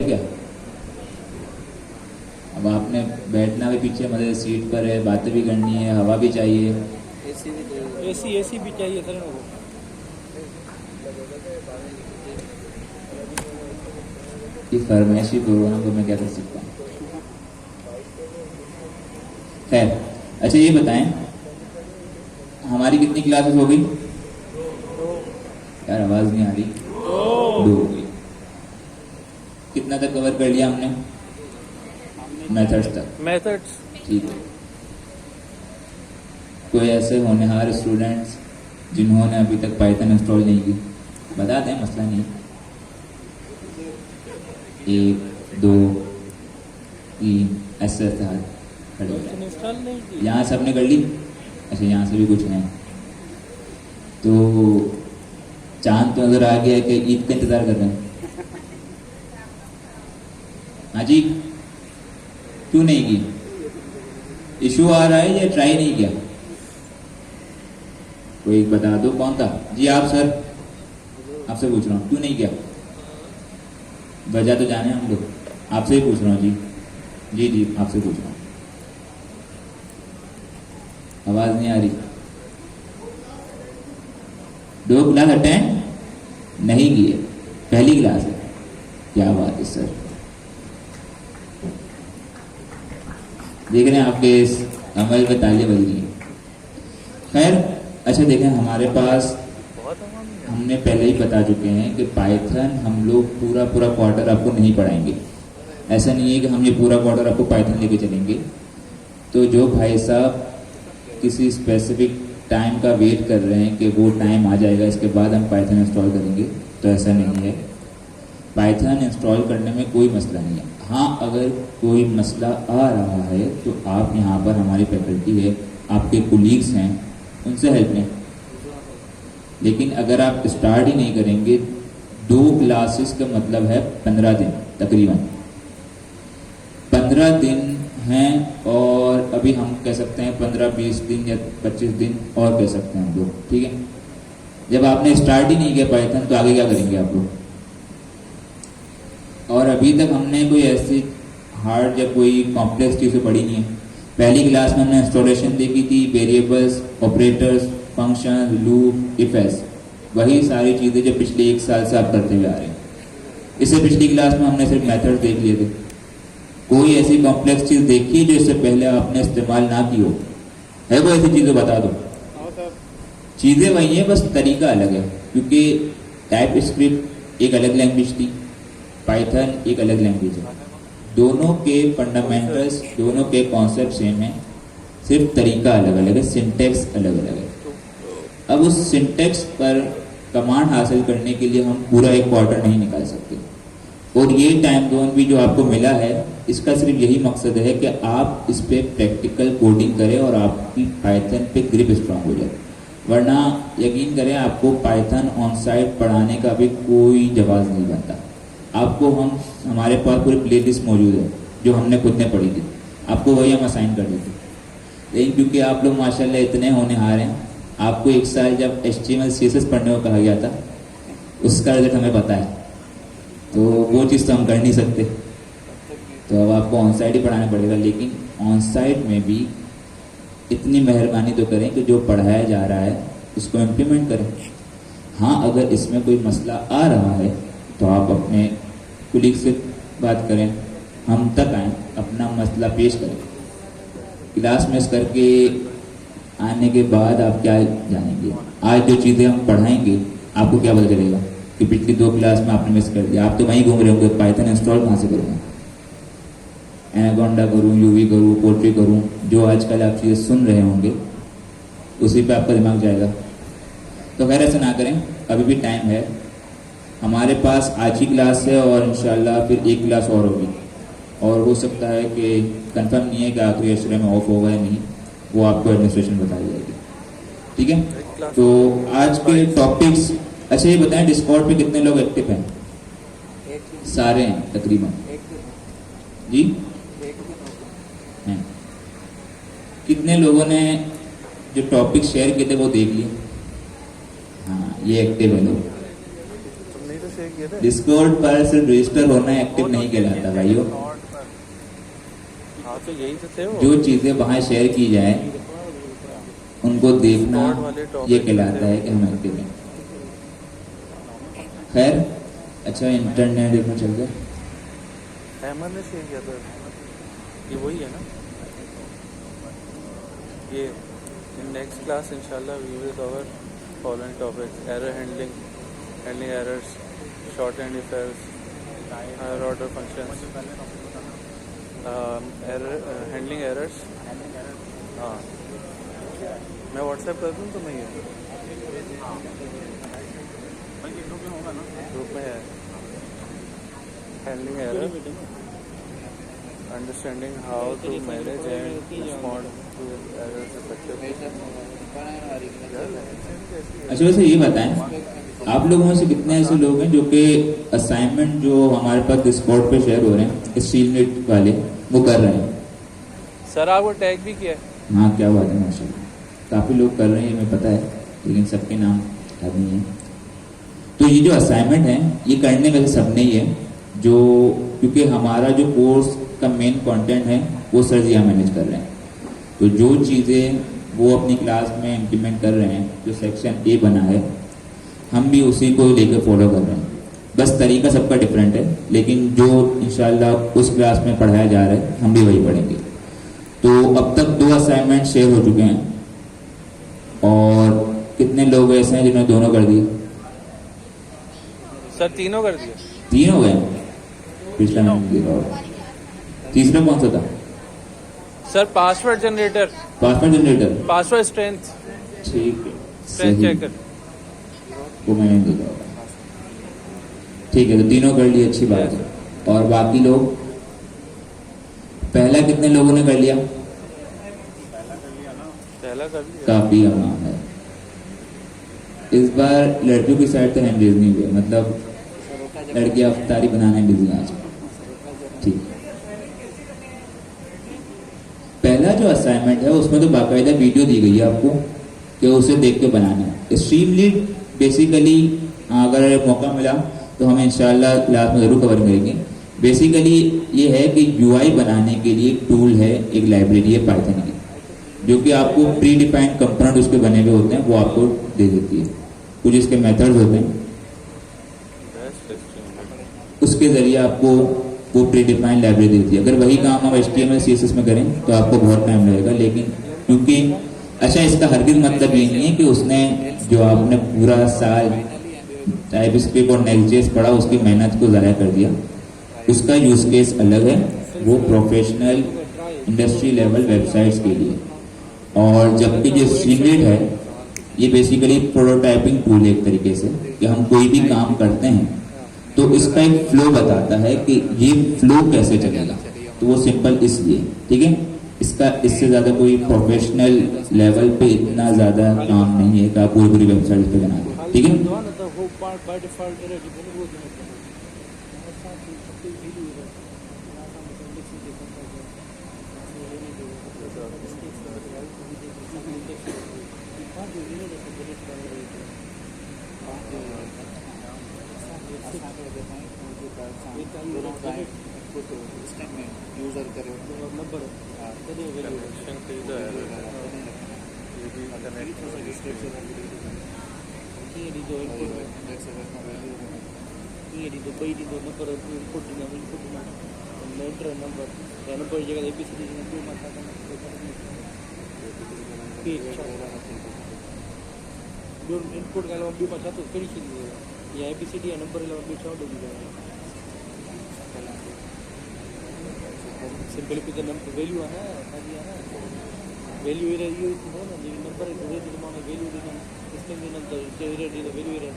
क्या? अब आपने बैठना भी पीछे, मतलब सीट पर है, बातें भी करनी है, हवा भी चाहिए। एसी भी चाहिए सर वो। ये फरमाइशी प्रोग्राम को मैं क्या कर सकता हूँ। खैर, अच्छा ये बताएं, हमारी कितनी क्लासेस हो गई? यार आवाज नहीं आ रही। 2 हो गई। कितना तक कवर कर लिया हमने? मेथड्स तक। मेथड्स। ठीक है। कोई ऐसे होनहार स्टूडेंट्स जिन्होंने अभी तक पाइथन इंस्टॉल नहीं की, बता दें, मसला नहीं। 1 2 3 ऐसे ऐसे हाथ खड़े हो जाए। इंस्टॉल नहीं की। यहाँ सबने कर ली? अच्छा, यहाँ से भी कुछ है तो चांद तो नजर आ गया कि ईद का इंतजार कर रहे हैं। हाँ जी, क्यों नहीं की? इशू आ रहा है या ट्राई नहीं किया? कोई एक बता दो, कौन था जी? आप सर, आपसे पूछ रहा हूँ, क्यों नहीं किया? वजह तो जाने हम लोग, आपसे ही पूछ रहा हूँ जी। जी जी, आपसे पूछ रहा हूँ। आवाज नहीं आ रही। 2 क्लास अटेंड नहीं किए, पहली क्लास है। क्या बात है सर, देख रहे हैं आपके इस अमल पे तालियां बज रही हैं। खैर, अच्छा देखें, हमारे पास हमने पहले ही बता चुके हैं कि पाइथन हम लोग पूरा क्वार्टर आपको नहीं पढ़ाएंगे। ऐसा नहीं है कि हम ये पूरा क्वार्टर आपको पाइथन लेके चलेंगे। तो जो भाई साहब किसी स्पेसिफिक टाइम का वेट कर रहे हैं कि वो टाइम आ जाएगा इसके बाद हम पाइथन इंस्टॉल करेंगे, तो ऐसा नहीं है। पाइथन इंस्टॉल करने में कोई मसला नहीं है। हाँ, अगर कोई मसला आ रहा है तो आप यहाँ पर, हमारी फैकल्टी है, आपके कोलीग्स हैं, उनसे हेल्प लें। लेकिन अगर आप स्टार्ट ही नहीं करेंगे, 2 क्लासेस का मतलब है 15 दिन, तकरीबन 15 दिन हैं। और अभी हम कह सकते हैं 15-20 दिन या 25 दिन और कह सकते हैं हम लोग, ठीक है। जब आपने स्टार्ट ही नहीं किया पाइथन तो आगे क्या करेंगे आप लोग? और अभी तक हमने कोई ऐसी हार्ड या कोई कॉम्प्लेक्स चीज़ें पढ़ी नहीं है। पहली क्लास में हमने इंस्टॉलेशन देखी थी, variables, operators, function, loop, if else, वही सारी चीज़ें जो पिछले 1 साल से आप करते हुए आ रहे हैं। इससे पिछली क्लास में हमने सिर्फ मेथड देख लिए थे। कोई ऐसी कॉम्प्लेक्स चीज़ देखी जो इससे पहले आपने इस्तेमाल ना की हो? है कोई ऐसी चीज़ें? बता दो। चीज़ें वही है, बस तरीका अलग है। क्योंकि टाइप स्क्रिप्ट एक अलग लैंग्वेज थी, पाइथन एक अलग लैंग्वेज है। दोनों के फंडामेंटल्स, दोनों के कॉन्सेप्ट सेम है, सिर्फ तरीका अलग अलग है, सिंटेक्स अलग अलग है। अब उस सिंटेक्स पर कमांड हासिल करने के लिए हम पूरा 1 क्वार्टर नहीं निकाल सकते। और ये टाइम जोन भी जो आपको मिला है, इसका सिर्फ यही मकसद है कि आप इस पे प्रैक्टिकल कोडिंग करें और आपकी पाइथन पे ग्रिप स्ट्रांग हो जाए। वरना यकीन करें, आपको पाइथन ऑन साइट पढ़ाने का भी कोई जवाब नहीं बनता। आपको हमारे पास पूरी प्लेलिस्ट मौजूद है जो हमने खुद ने पढ़ी थी, आपको वही हम असाइन कर देते। लेकिन क्योंकि आप लोग माशाल्लाह इतने होनहार हैं, आपको 1 साल जब HTML CSS पढ़ने को कहा गया था, उसका रिजल्ट हमें पता है, तो वो चीज़ तो हम कर नहीं सकते। तो अब आपको ऑन साइट ही पढ़ाना पड़ेगा। लेकिन ऑन साइट में भी इतनी मेहरबानी तो करें कि जो पढ़ाया जा रहा है उसको इम्प्लीमेंट करें। हाँ, अगर इसमें कोई मसला आ रहा है तो आप अपने कुलीग से बात करें, हम तक आएँ, अपना मसला पेश करें। क्लास मिस करके आने के बाद आप क्या जानेंगे? आज जो चीज़ें हम पढ़ाएंगे आपको क्या पता चलेगा कि पिछली 2 क्लास में आपने मिस कर दिया? आप तो वहीं घूम रहे होंगे, पाइथन इंस्टॉल कहाँ से करूँगा, एनाकोंडा करूँ, यूवी करूँ, पोट्री करूँ, जो आजकल आप चीज़ें सुन रहे होंगे उसी पे आपका दिमाग जाएगा। तो खैर ऐसा ना करें, अभी भी टाइम है। हमारे पास आज ही क्लास है और इंशाल्लाह फिर 1 क्लास और होगी, और हो सकता है कि कंफर्म नहीं है कि आखिरी अशरे में ऑफ होगा या नहीं, वो आपको एडमिनिस्ट्रेशन बताई जाएगी, ठीक है। तो आज के टॉपिक्स, अच्छा ये बताएं, डिस्कॉर्ड पे कितने लोग एक्टिव हैं? सारे हैं तकरीबन जी हैं। कितने लोगों ने जो टॉपिक शेयर किए थे वो देख लिए? हाँ, ये एक्टिव है लोग। नहीं तो शेयर किए थे डिस्कॉर्ड पर सिर्फ रजिस्टर होना एक्टिव नहीं कहलाता भाइयों। हाँ तो यही तो थे वो जो चीजें वहां शेयर की जाए उनको देखना, Discord वाले topic ये पे कहलाता थे। है कि हम एक्टिव हैं। खैर, अच्छा इंटरनेट एक में चल गया। अहमद ने शेयर किया था ये वही है ना ये इन नेक्स्ट क्लास इंशाल्लाह we will cover following topics error handling errors short and effects higher order functions handling errors हाँ मैं व्हाट्सएप कर दूँ तो मैं ये ग्रुप में है handling error understanding how to manage and respond to errors effectively. अच्छा वैसे ये बताएं, आप लोगों में से कितने ऐसे लोग हैं जो कि असाइनमेंट जो हमारे पास डिस्कॉर्ड पे शेयर हो रहे हैं स्टीलनेट वाले, वो कर रहे हैं? सर आपको टैग भी किया है हाँ क्या बात है, माशाल्लाह काफ़ी लोग कर रहे हैं, हमें पता है, लेकिन सबके नाम याद नहीं है। तो ये जो असाइनमेंट है ये करने में सब नहीं है, जो क्योंकि हमारा जो कोर्स का मेन कंटेंट है वो सर जी मैनेज कर रहे हैं। तो जो चीज़ें वो अपनी क्लास में इम्प्लीमेंट कर रहे हैं, जो सेक्शन ए बना है, हम भी उसी को लेकर फॉलो कर रहे हैं। बस तरीका सबका डिफरेंट है, लेकिन जो इंशाल्लाह उस क्लास में पढ़ाया जा रहा है हम भी वही पढ़ेंगे। तो अब तक 2 असाइनमेंट शेयर हो चुके हैं, और कितने लोग ऐसे हैं जिन्होंने दोनों कर दिए? सर तीनों कर दिया 3 हो गए। पिछला मैंने देखा होगा। तीसरा कौन सा था? Sir password generator password generator. Password strength ठीक है, स्ट्रेंथ सही। चेकर वो मैंने देखा होगा। ठीक है, तो तीनों कर लिए, अच्छी बात है। और बाकी लोग, पहला कितने लोगों ने कर लिया? पहला कर लिया काफी अमाम है। इस बार लड़कियों की साइड से हैंड रेज नहीं हुए, मतलब लड़कियां अफ्तारी बनाने बिजी हैं आज। ठीक, पहला जो असाइनमेंट है उसमें तो बाकायदा वीडियो दी गई है आपको कि उसे देख के बनाना है। स्ट्रीम लीड बेसिकली अगर मौका मिला तो हम इंशाल्लाह क्लास में ज़रूर कवर करेंगे। बेसिकली ये है कि यूआई बनाने के लिए एक टूल है, एक लाइब्रेरी है पाइथन की, जो कि आपको प्री डिफाइंड कंपोनेंट उसके बने हुए होते हैं, वो आपको दे देती है। कुछ इसके मेथड्स होते हैं, उसके ज़रिए आपको वो प्री डिफाइंड लाइब्रेरी देती है। अगर वही काम हम HTML CSS में करें तो आपको बहुत टाइम लगेगा, लेकिन क्योंकि अच्छा इसका हरगिज़ मतलब ये नहीं है कि उसने जो आपने पूरा साल टाइपस्क्रिप्ट और नेक्स्ट.जेएस पढ़ा उसकी मेहनत को ज़ाया कर दिया। उसका यूज़ केस अलग है, वो प्रोफेशनल इंडस्ट्री लेवल वेबसाइट्स के लिए। और जबकि जो स्ट्रीमलीड है ये बेसिकली प्रोटोटाइपिंग टूल है एक तरीके से, कि हम कोई भी काम करते हैं तो इसका एक फ्लो बताता है कि ये फ्लो कैसे चलेगा। तो वो सिंपल इसलिए, ठीक है, इसका इससे ज़्यादा कोई प्रोफेशनल लेवल पे इतना ज़्यादा काम नहीं है कि आप पूरी पूरी वेबसाइट पे बना दें, ठीक है। यूजर करे नंबर कनेक्शन की तो है ये भी इनपुट का भी पता तो कड़ी चीज़ या ABCD नंबर भी छाव सिंपल पे नंबर वैल्यू है ना वैल्यू इरे हो ना नंबर है तो माने वैल्यू देना इसके में नंबर इरे दी वैल्यू इरे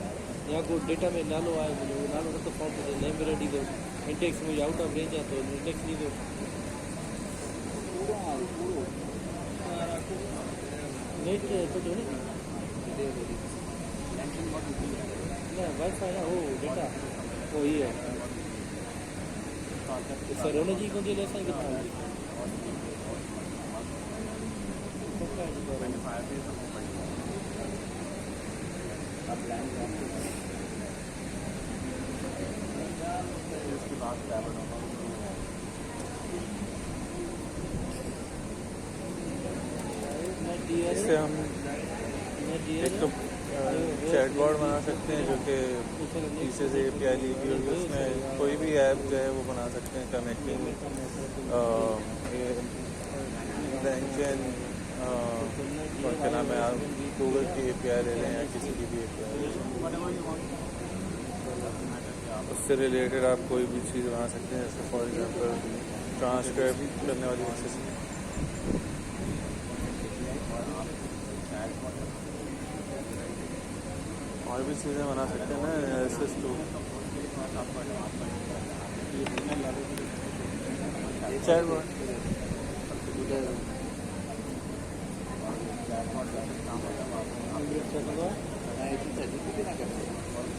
या को डेटा में नालो आए वो नालो तो फॉर्म है नेम रेडी दो इंडेक्स में आउट ऑफ रेंज है तो इंडेक्स नहीं दो नेट तो जो नहीं ना वाईफाई ना वो डेटा वो ही है सरोने जी को दिया ऐसा कितना इससे हम एक तो चैटबॉट बना सकते हैं जो कि पीछे से API ली हुई होगी, उसमें कोई भी ऐप जो है वो बना सकते हैं कनेक्टिंग द इंजन, क्या नाम है, आप गूगल की API ले लें या किसी की भी API, उससे रिलेटेड आप कोई भी चीज़ बना सकते हैं, जैसे फॉर एग्जांपल ट्रांसक्राइब करने वाली चीज़। और भी चीज़ें बना सकते हैं ना, SS2 चैटबॉट।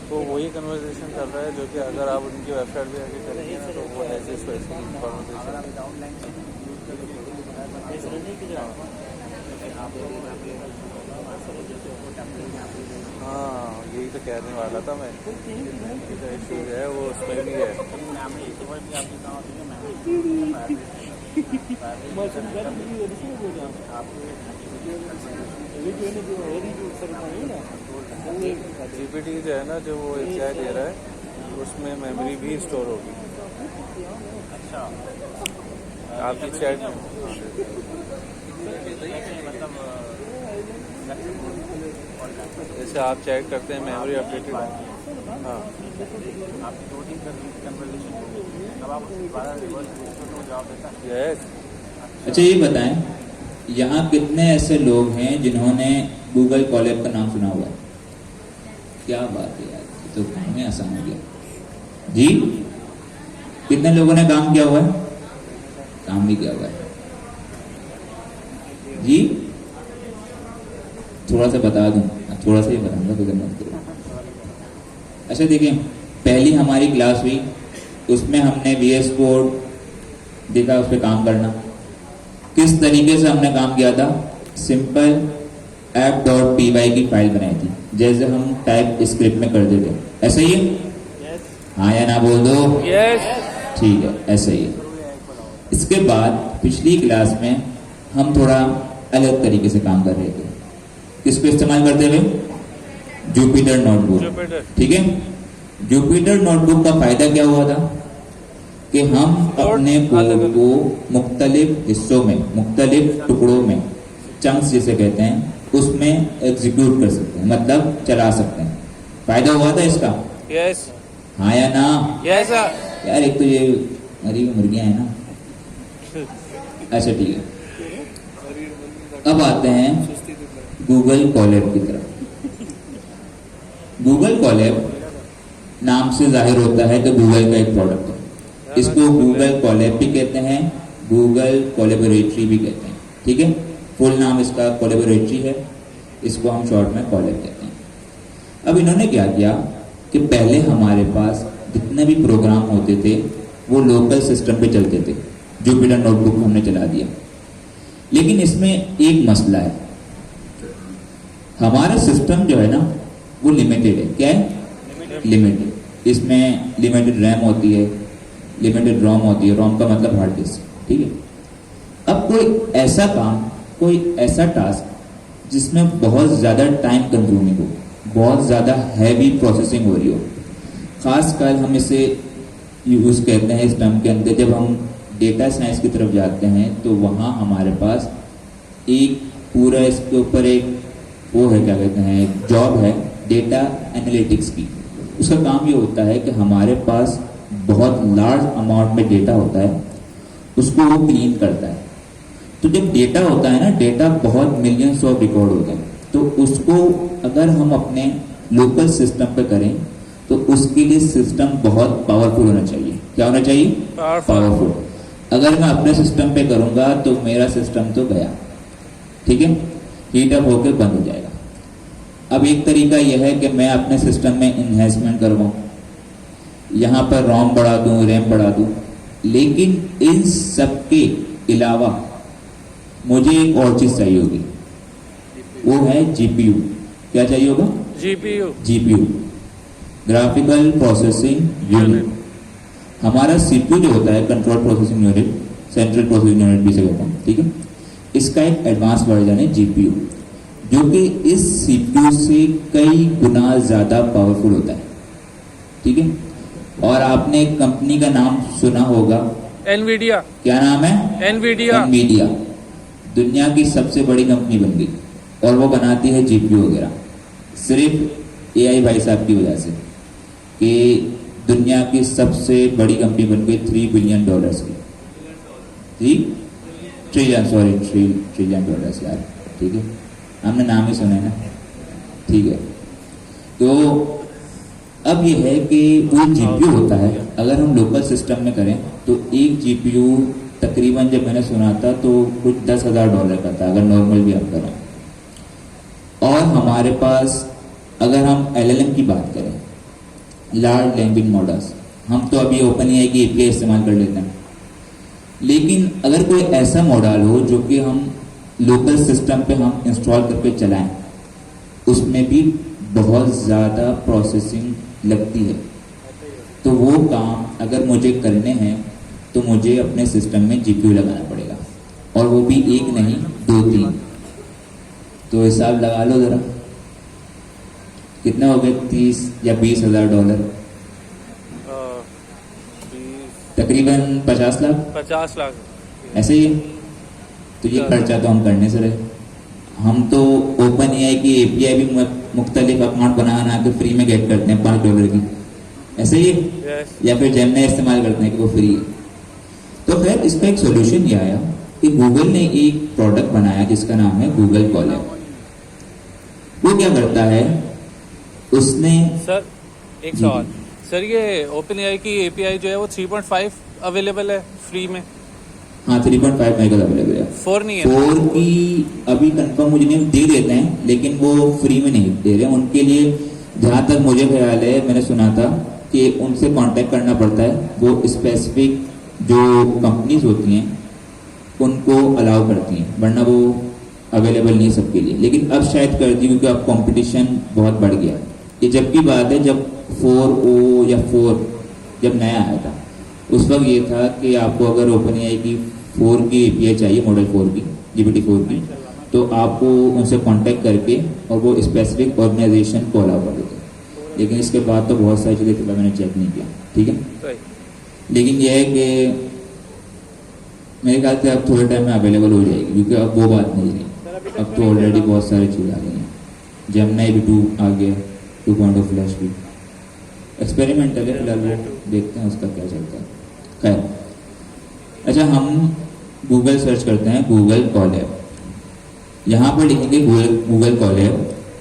तो वही कन्वर्सेशन कर रहा है जो कि अगर आप उनकी वेबसाइट पे आके करेंगे ना तो वो ऐसे हाँ, यही तो कहने वाला था मैं, इशू है वो उसमें भी है। GPT जो है ना, जो वो API दे रहा है उसमें मेमोरी भी स्टोर होगी। अच्छा, आपकी चैट में जैसे आप चैट करते हैं मेमोरी अपडेटेड, हाँ, यस। अच्छा ये बताएं, यहाँ कितने ऐसे लोग हैं जिन्होंने गूगल कोलैब का नाम सुना हुआ है? क्या बात है यार, ये तो काम में आसान हो गया जी। कितने लोगों ने काम किया हुआ है? काम भी किया हुआ है जी। थोड़ा सा बता दूं, थोड़ा सा ही बताऊंगा, तो मत करो। अच्छा देखिए, पहली हमारी क्लास हुई, उसमें हमने VS कोड देखा, उस पर काम करना किस तरीके से हमने काम किया था। सिंपल app.py की फाइल बनाई थी, जैसे हम टाइप स्क्रिप्ट में करते थे, ऐसा ही है? हाँ या ना बोल दो। ठीक है, ऐसा ही है। इसके बाद पिछली क्लास में हम थोड़ा अलग तरीके से काम कर रहे थे। किसको इस्तेमाल करते हुए? Jupyter notebook. ठीक है, जुपिटर नोटबुक का फायदा क्या हुआ था कि हम अपने कोड को मुख्तलिफ हिस्सों में, मुख्तलिफ टुकड़ों में, चंक्स जिसे कहते हैं, उसमें एग्जीक्यूट कर सकते हैं, मतलब चला सकते हैं। फायदा हुआ था इसका? यस। हाँ या ना? यस यार, एक तो ये मरी हुई मुर्गियां है ना। अच्छा ठीक है, अब आते हैं गूगल कोलैब की तरफ। गूगल कोलैब नाम से जाहिर होता है कि गूगल का एक प्रोडक्ट है। इसको गूगल कोलैब भी कहते हैं, गूगल कोलैबोरेटरी भी कहते हैं। ठीक है, फुल नाम इसका कोलैबोरेटरी है, इसको हम शॉर्ट में कोलैब कहते हैं। अब इन्होंने क्या किया कि पहले हमारे पास जितने भी प्रोग्राम होते थे वो लोकल सिस्टम पे चलते थे, जुपिटर नोटबुक हमने चला दिया। लेकिन इसमें एक मसला है, हमारा सिस्टम जो है ना वो लिमिटेड है। क्या है? लिमिटेड। इसमें लिमिटेड रैम होती है, लिमिटेड रोम होती है। रोम का मतलब हार्ड डिस्क। ठीक है, अब कोई ऐसा काम, कोई ऐसा टास्क जिसमें बहुत ज्यादा टाइम कंज्यूमिंग हो, बहुत ज्यादा हैवी प्रोसेसिंग हो रही हो, खासकर हम इसे यूज कहते हैं इस टर्म के अंदर, जब हम डेटा साइंस की तरफ जाते हैं तो वहाँ हमारे पास एक पूरा इसके ऊपर एक वो है, क्या कहते हैं, जॉब है डेटा एनालिटिक्स की। उसका काम ये होता है कि हमारे पास बहुत लार्ज अमाउंट में डेटा होता है, उसको वो क्लीन करता है। तो जब डेटा होता है ना, डेटा बहुत मिलियंस ऑफ रिकॉर्ड होता है, तो उसको अगर हम अपने लोकल सिस्टम पे करें तो उसके लिए सिस्टम बहुत पावरफुल होना चाहिए। क्या होना चाहिए? पावरफुल। अगर मैं अपने सिस्टम पे करूंगा तो मेरा सिस्टम तो गया, ठीक है, हीट अप होकर बंद हो जाएगा। अब एक तरीका यह है कि मैं अपने सिस्टम में इन्हेंसमेंट करवाऊं, यहाँ पर रोम बढ़ा दूं, रैम बढ़ा दूं, लेकिन इन सब के अलावा मुझे एक और चीज चाहिए होगी, वो है जीपीयू। क्या चाहिए होगा? GPU. GPU, graphical processing unit. हमारा सीपीयू जो होता है control processing unit, central processing unit भी से कहते हैं, ठीक है। इसका एक एडवांस वर्जन है जीपीयू, जो कि इस सीपीयू से कई गुना ज्यादा पावरफुल होता है, ठीक है। और आपने एक कंपनी का नाम सुना होगा, एनवीडिया। क्या नाम है? एनवीडिया। एनवीडिया दुनिया की सबसे बड़ी कंपनी बन गई और वो बनाती है जीपीयू वगैरह सिर्फ एआई भाई साहब की वजह से, कि दुनिया की सबसे बड़ी कंपनी बन गई $3 बिलियन की, ट्रिलियन डॉलर्स यार, ठीक है, हमने नाम ही सुना है ना, ठीक है। तो अब ये है कि वो जीपीयू होता है, अगर हम लोकल सिस्टम में करें तो एक जीपीयू तकरीबन, जब मैंने सुना था तो कुछ $10,000 का था, अगर नॉर्मल भी आप करें। और हमारे पास अगर हम एलएलएम की बात करें, लार्ज लैंग्वेज मॉडल्स, हम तो अभी ओपन एआई की एपीआई इस्तेमाल कर लेते हैं, लेकिन अगर कोई ऐसा मॉडल हो जो कि हम लोकल सिस्टम पे हम इंस्टॉल करके चलाएं, उसमें भी बहुत ज़्यादा प्रोसेसिंग लगती है। तो वो काम अगर मुझे करने हैं तो मुझे अपने सिस्टम में जीपीयू लगाना पड़ेगा, और वो भी एक नहीं 2-3। तो हिसाब लगा लो ज़रा, कितना हो गया, $30 या $20,000, तकरीबन 50 लाख, 50 लाख ऐसे ही है। तो ये खर्चा तो हम करने से रहे। हम तो ओपन एआई की एपीआई भी मुख्तलिफ अकाउंट बना के फ्री में गेट करते हैं $5 की, ऐसे ही है। या फिर जेमिनी इस्तेमाल करते हैं कि वो फ्री है। तो खैर इसका एक सोल्यूशन ये आया कि गूगल ने एक प्रोडक्ट बनाया जिसका नाम है गूगल कोलैब। वो क्या करता है, उसने सर एक सवाल, सर ये ओपन एआई की एपीआई जो है वो 3.5 अवेलेबल है फ्री में? हाँ 3.5 मेगा अवेलेबल है, 4 नहीं है। 4 की अभी कंफर्म मुझे नहीं, दे देते हैं लेकिन वो फ्री में नहीं दे रहे। उनके लिए जहाँ तक मुझे ख्याल है, मैंने सुना था कि उनसे कांटेक्ट करना पड़ता है, वो स्पेसिफिक जो कंपनीज होती हैं उनको अलाउ करती हैं, वरना वो अवेलेबल नहीं सबके लिए। लेकिन अब शायद कर दी, क्योंकि अब कंपटीशन बहुत बढ़ गया। ये जब की बात है, जब 4o या 4 जब नया आया था, उस वक्त ये था कि आपको अगर ओपन एआई की 4 की एपीआई चाहिए, मॉडल 4 की, GPT-4 की, तो आपको उनसे कांटेक्ट करके और वो स्पेसिफिक ऑर्गेनाइजेशन को अलाउ कर देते। लेकिन इसके बाद तो बहुत सारी चीज़ें थी, मैंने चेक नहीं किया, ठीक है। लेकिन यह है कि मेरे ख्याल से अब थोड़े टाइम में अवेलेबल हो जाएगी, क्योंकि अब वो बात नहीं रही। अब तो ऑलरेडी बहुत सारी चीज़ें आ गई हैं, जेमिनी भी 2 आ गया, 2.0 फ्लैश भी एक्सपेरिमेंटल है फिलहाल, वो देखते हैं उसका क्या चलता है। खैर, अच्छा हम गूगल सर्च करते हैं गूगल कोलैब, यहाँ पर लिखेंगे गूगल कोलैब,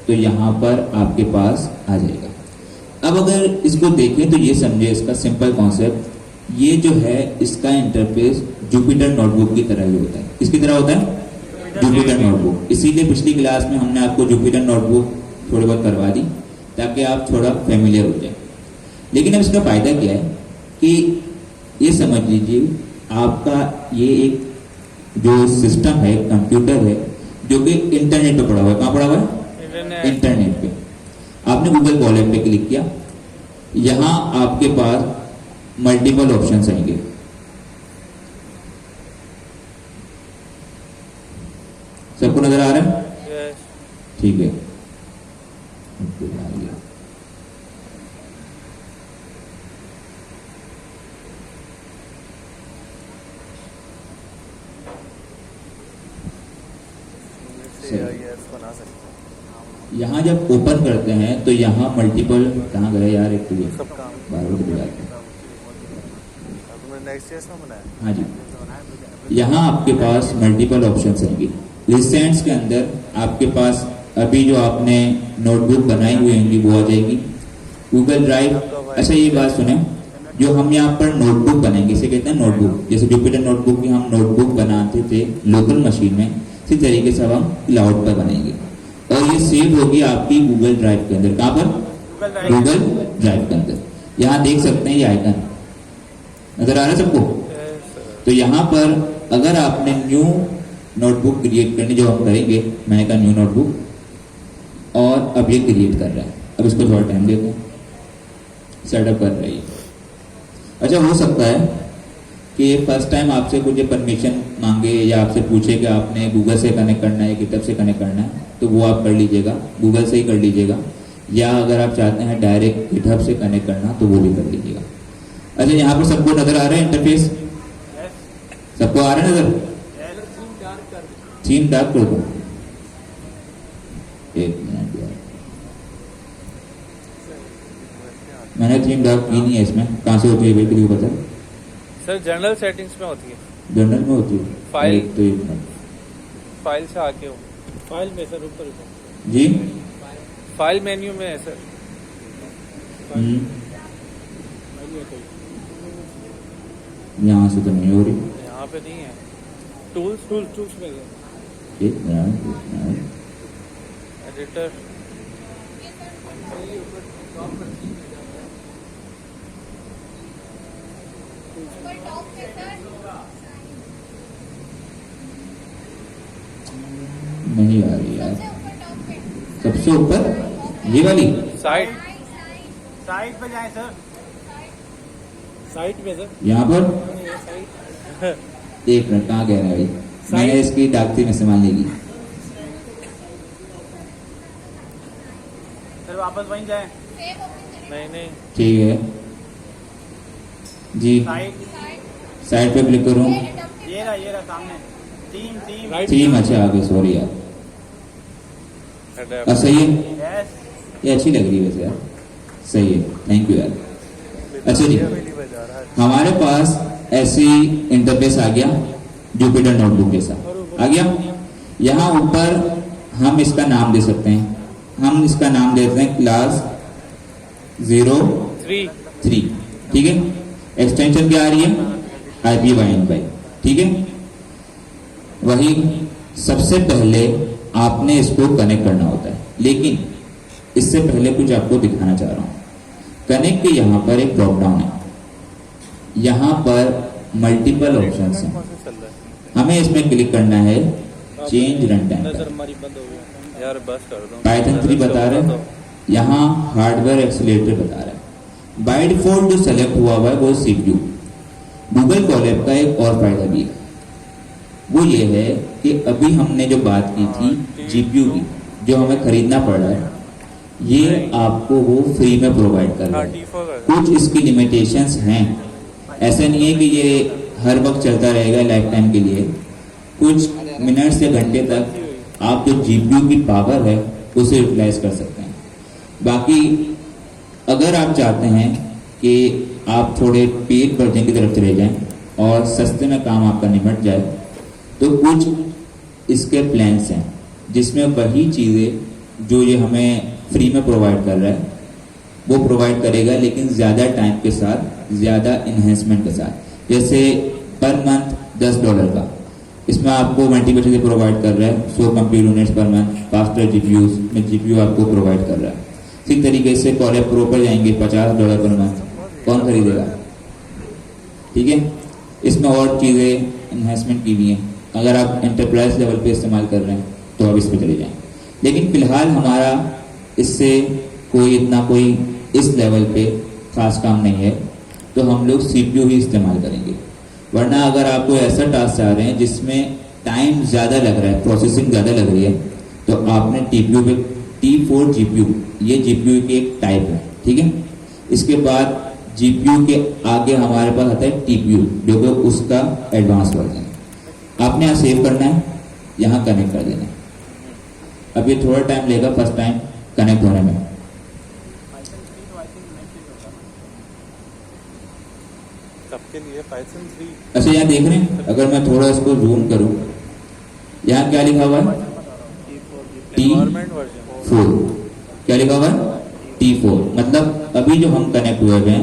तो यहाँ पर आपके पास आ जाएगा। अब अगर इसको देखें तो ये समझे इसका सिंपल कॉन्सेप्ट, ये जो है इसका इंटरफेस जुपिटर नोटबुक की तरह ही होता है। किसकी तरह होता है? Jupyter notebook. इसीलिए पिछली क्लास में हमने आपको जुपिटर नोटबुक थोड़ी बहुत करवा दी ताकि आप थोड़ा फेमिलियर हो जाए। लेकिन अब इसका फायदा क्या है कि ये समझ लीजिए आपका ये एक जो सिस्टम है, कंप्यूटर है, जो कि इंटरनेट पे पड़ा हुआ है। कहाँ पड़ा हुआ है? इंटरनेट पे। आपने गूगल कोलैब पे क्लिक किया, यहां आपके पास मल्टीपल ऑप्शंस आएंगे। सबको नजर आ रहा है? ठीक है, यहाँ जब ओपन करते हैं तो यहाँ मल्टीपल, कहाँ गए यार, एक तो ये हाँ जी, यहाँ आपके पास मल्टीपल ऑप्शंस आएंगे। रिसेंट्स के अंदर आपके पास अभी जो आपने नोटबुक बनाई हुई होंगी वो आ जाएगी। गूगल ड्राइव, अच्छा ये बात सुने, जो हम यहाँ पर नोटबुक बनाएंगे इसे कहते हैं नोटबुक। जैसे जुपिटर नोटबुक की हम नोटबुक बनाते थे लोकल मशीन में, इसी तरीके से अब हम क्लाउड पर बनाएंगे और ये सेव होगी आपकी गूगल ड्राइव के अंदर। कहाँ पर? गूगल ड्राइव के अंदर। यहाँ देख सकते हैं ये आइकन नजर आ रहा है सबको? तो यहाँ पर अगर आपने न्यू नोटबुक क्रिएट करनी, जो हम करेंगे, मैंने कहा न्यू नोटबुक, और अब ये क्रिएट कर रहा है। अब इसको थोड़ा टाइम देते हैं, सेटअप कर रही है। अच्छा, हो सकता है कि फर्स्ट टाइम आपसे कुछ परमिशन मांगे या आपसे पूछे कि आपने गूगल से कनेक्ट करना है, गिटहब से कनेक्ट करना है, तो वो आप कर लीजिएगा, गूगल से ही कर लीजिएगा, या अगर आप चाहते हैं डायरेक्ट गिटहब से कनेक्ट करना तो वो भी कर लीजिएगा। अच्छा, यहाँ पर सबको नजर आ रहा है इंटरफेस? सबको आ रहा है नजर? थीम डार्क कर दो। एक मिनट यार, मैंने थीम डार्क की नहीं है इसमें। कहाँ से होती है भाई, किसी को पता है? सर जनरल सेटिंग्स में होती है, जनरल में होती है। फाइल। तो एक मिनट फाइल से आके हो, फाइल में सर ऊपर ऊपर जी। फाइल मेन्यू में है सर। हम्म, फाइल में कोई यहाँ से तो नहीं हो रही। यहाँ पे नहीं है। टूल्स में सर। एक मिनट, एडिटर नहीं आ रही यार। सबसे ऊपर ये वाली साइड साइड पे जाए सर। साइट में सर। यहाँ पर साइट एक मिनट, कहाँ कह रहे हैं भाई? मैंने इसकी डाकती में इस्तेमाल नहीं की। सर वापस वहीं जाए। नहीं नहीं ठीक है जी। साइड साइड पे क्लिक करूँ? ये रहा सामने। टीम राइट थीम, अच्छा आगे, सॉरी यार। Adapt। सही है, यस। ये अच्छी लग रही है वैसे यार, सही है, थैंक यू यार। अच्छा जी, हमारे पास ऐसी इंटरफेस आ गया जुपिटर नोटबुक जैसा आ गया। यहाँ ऊपर हम इसका नाम दे सकते हैं, हम इसका नाम देते हैं क्लास 03, ठीक है। एक्सटेंशन क्या आ रही है? IPYNY, ठीक है। वही सबसे पहले आपने इसको कनेक्ट करना होता है, लेकिन इससे पहले कुछ आपको दिखाना चाह रहा हूं। कनेक्ट के यहाँ पर एक ड्रॉप डाउन है, यहाँ पर मल्टीपल ऑप्शंस हैं, हमें इसमें क्लिक करना है चेंज रन टाइम। नजर हमारी बंद हो गया यार बस कर दो। पाइथन 3 बता रहे हैं, यहाँ हार्डवेयर एक्सीलरेटर बता रहा है। बाय डिफॉल्ट जो सेलेक्ट हुआ हुआ है वो CPU। गूगल कोलैब का एक और फायदा भी है, वो ये है कि अभी हमने जो बात की थी GPU की, जो हमें खरीदना पड़ रहा है, ये आपको वो फ्री में प्रोवाइड कर रहा है। कुछ इसकी लिमिटेशंस हैं, ऐसा नहीं है कि ये हर वक्त चलता रहेगा लाइफ टाइम के लिए। कुछ मिनट्स या घंटे तक आप जो GPU की पावर है उसे यूटिलाइज कर सकते हैं। बाकी अगर आप चाहते हैं कि आप थोड़े पेड वर्जन की तरफ चले जाएं और सस्ते में काम आपका निपट जाए, तो कुछ इसके प्लान्स हैं जिसमें वही चीज़ें जो ये हमें फ्री में प्रोवाइड कर रहा है वो प्रोवाइड करेगा, लेकिन ज़्यादा टाइम के साथ, ज़्यादा इन्हेंसमेंट के साथ। जैसे पर मंथ $10 का, इसमें आपको मल्टीपल चीज़ें प्रोवाइड कर रहा है। 100 computer units per month, faster GPUs में GPU आपको प्रोवाइड कर रहा है। इसी तरीके से कोलैब प्रो पर जाएंगे $50 पर मंथ, कौन खरीदेगा? ठीक है, इसमें और चीज़ें इन्हेंसमेंट की हुई हैं। अगर आप एंटरप्राइज लेवल पे इस्तेमाल कर रहे हैं तो आप इस पे चले जाएं, लेकिन फिलहाल हमारा इससे कोई इस लेवल पे खास काम नहीं है, तो हम लोग CPU ही इस्तेमाल करेंगे। वरना अगर आपको ऐसा टास्क चाह रहे हैं जिसमें टाइम ज़्यादा लग रहा है, प्रोसेसिंग ज़्यादा लग रही है, तो आपने TPU पे T4 GPU, ये GPU की एक टाइप है, ठीक है। इसके बाद GPU के आगे हमारे पास आता है TPU, जो कि उसका एडवांस वर्जन है। आपने यहाँ सेव करना है, यहाँ कनेक्ट कर देना है। अब ये थोड़ा टाइम लेगा फर्स्ट टाइम कनेक्ट होने में। सबके लिए Python 3 अच्छा, यहाँ देख रहे हैं, अगर मैं थोड़ा इसको जूम करूँ, यहाँ क्या लिखा हुआ है? Environment version T4। क्या लिखा हुआ है? T4, मतलब अभी जो हम कनेक्ट हुए हैं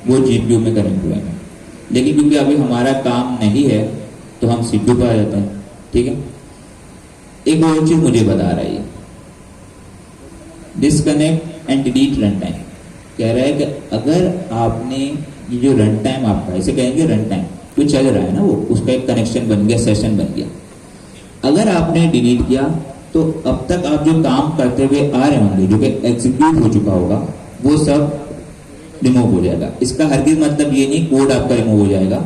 वो GPU में कनेक्ट हुए हैं, लेकिन क्योंकि अभी हमारा काम नहीं है तो हम CPU पर आ जाते हैं, ठीक है। एक और चीज मुझे बता रहा है, ये disconnect and delete run time कह रहा है कि अगर आपने ये जो रन टाइम आपका, इसे कहेंगे रन टाइम, जो चल रहा है ना, वो उसका एक कनेक्शन बन गया, सेशन बन गया, अगर आपने डिलीट किया तो अब तक आप जो काम करते हुए आ रहे होंगे, जो कि एग्जीक्यूट हो चुका होगा, वो सब रिमूव हो जाएगा। इसका हरगिज मतलब ये नहीं कोड आपका रिमूव हो जाएगा,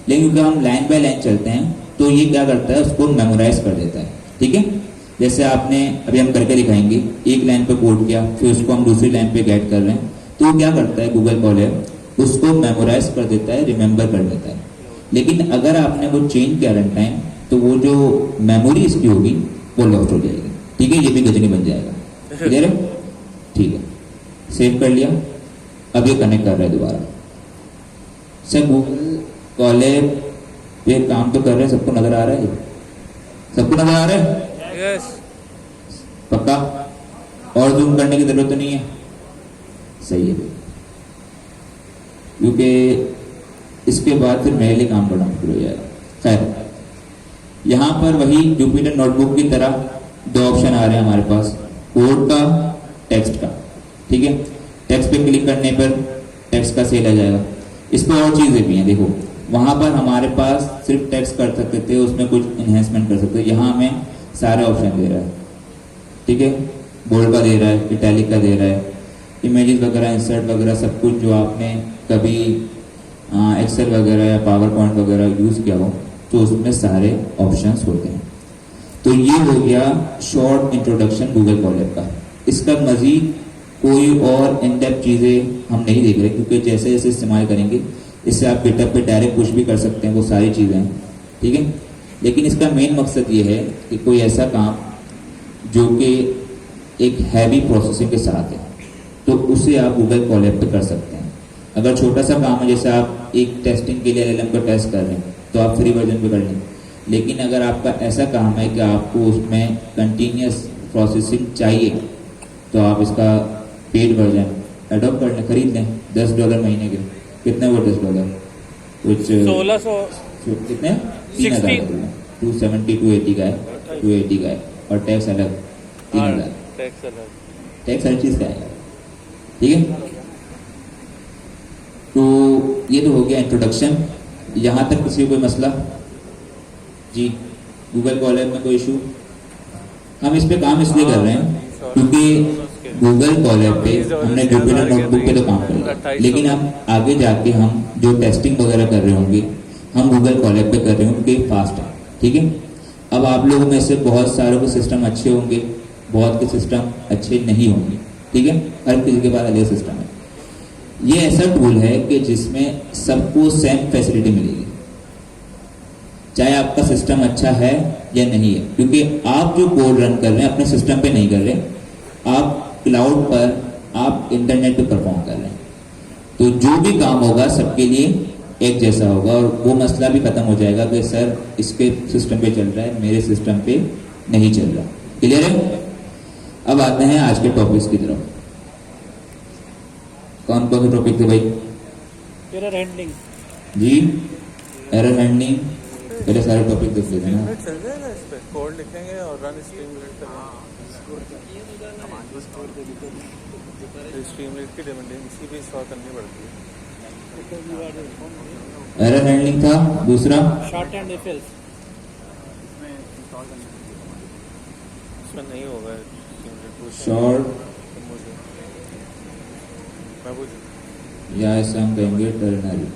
लेकिन क्योंकि हम लाइन बाय लाइन चलते हैं तो ये क्या करता है, उसको मेमोराइज कर देता है। ठीक है, जैसे आपने अभी हम करके दिखाएंगे, एक लाइन पे कोड किया, फिर उसको हम दूसरी लाइन पे गेट कर रहे हैं, तो वो क्या करता है गूगल कॉलर उसको मेमोराइज कर देता है, रिमेंबर कर देता है। लेकिन अगर आपने वो चेंज किया रन टाइम, तो वो जो मेमोरी इसकी होगी वो लॉस्ट हो जाएगी। ठीक है, ये भी गजनी बन जाएगा। क्लियर है? ठीक है, सेव कर लिया। अब ये कनेक्ट कर रहा है दोबारा। सर गूगल कॉलर ये काम तो कर रहे हैं, सबको नजर आ रहा है? सबको नजर आ रहा है? यस। पक्का? और जूम करने की जरूरत तो नहीं है? सही है, क्योंकि इसके बाद फिर मेरे लिए काम करना मुश्किल हो जाएगा। खैर, यहां पर वही जुपिटर नोटबुक की तरह दो ऑप्शन आ रहे हैं हमारे पास, कोड का, टेक्स्ट का। ठीक है, टेक्स्ट पे क्लिक करने पर टेक्स्ट का सेल आ जाएगा। इस पर और चीजें भी हैं। देखो, वहां पर हमारे पास सिर्फ टेक्स्ट कर सकते थे, उसमें कुछ इन्हेंसमेंट कर सकते थे। यहाँ हमें सारे ऑप्शन दे रहा है। ठीक है, बोल्ड का दे रहा है, इटैलिक का दे रहा है, इमेजेस वगैरह, इंसर्ट वगैरह, सब कुछ जो आपने कभी एक्सेल वगैरह या पावर पॉइंट वगैरह यूज किया हो तो उसमें सारे ऑप्शंस होते हैं। तो ये हो गया शॉर्ट इंट्रोडक्शन गूगल कॉलर का। इसका मजीद कोई और इन डेप्थ चीजें हम नहीं देख रहे, क्योंकि जैसे जैसे इस्तेमाल करेंगे इससे आप गिटहब पे डायरेक्ट कुछ भी कर सकते हैं, वो सारी चीजें हैं। ठीक है, लेकिन इसका मेन मकसद ये है कि कोई ऐसा काम जो कि एक हैवी प्रोसेसिंग के साथ है, तो उसे आप गूगल कॉलर पे कर सकते हैं। अगर छोटा सा काम है, जैसे आप एक टेस्टिंग के लिए LLM को टेस्ट कर रहे हैं, तो आप फ्री वर्जन पे कर लें। लेकिन अगर आपका ऐसा काम है कि आपको उसमें कंटिन्यूस प्रोसेसिंग चाहिए, तो आप इसका पेड वर्जन अडॉप्ट कर लें, खरीद लें। $10 महीने के। कितने वो $10? कुछ 1600 कितने? 3,000। 270 280 का है, 280 का है, और टैक्स अलग 3,000। टैक्स अलग, टैक्स हर चीज का है। ठीक है, तो ये तो हो गया इंट्रोडक्शन। यहां तक किसी को कोई मसला? जी, गूगल कॉलर में कोई इशू? हम इस पे काम इसलिए कर रहे हैं क्योंकि गूगल कॉलर पे हमने जुपिटर नोटबुक पे तो काम कर लिया, लेकिन अब आगे जाके हम जो टेस्टिंग वगैरह कर रहे होंगे हम गूगल कॉलर पे कर रहे होंगे क्योंकि फास्ट है। ठीक है, अब आप लोगों में से बहुत सारों के सिस्टम अच्छे होंगे, बहुत के सिस्टम अच्छे नहीं होंगे। ठीक है, हर किसी के पास अलग सिस्टम है। ये ऐसा टूल है कि जिसमें सबको सेम फैसिलिटी मिलेगी, चाहे आपका सिस्टम अच्छा है या नहीं है, क्योंकि आप जो कोड रन कर रहे हैं अपने सिस्टम पे नहीं कर रहे, आप क्लाउड पर, आप इंटरनेट पे परफॉर्म कर रहे हैं। तो जो भी काम होगा सबके लिए एक जैसा होगा, और वो मसला भी खत्म हो जाएगा कि सर इसके सिस्टम पे चल रहा है, मेरे सिस्टम पे नहीं चल रहा। क्लियर है? अब आते हैं आज के टॉपिक्स की तरफ। कौन कौन से टॉपिक थे भाई? एरर हैंडलिंग जी, एरर हैंडलिंग। पहले सारे टॉपिक देख लेते हैं ना। चल जाएगा। इस पे कोड लिखेंगे और रन स्ट्रीमलाइट करेंगे। स्ट्रीमलाइट की डिपेंडेंसी भी इंस्टॉल करनी पड़ती है। एरर हैंडलिंग था। दूसरा शॉर्ट एंड इफ एल्स, इसमें नहीं होगा शॉर्ट, मैं पूछूं या ऐसे हम कहेंगे टर्नरी।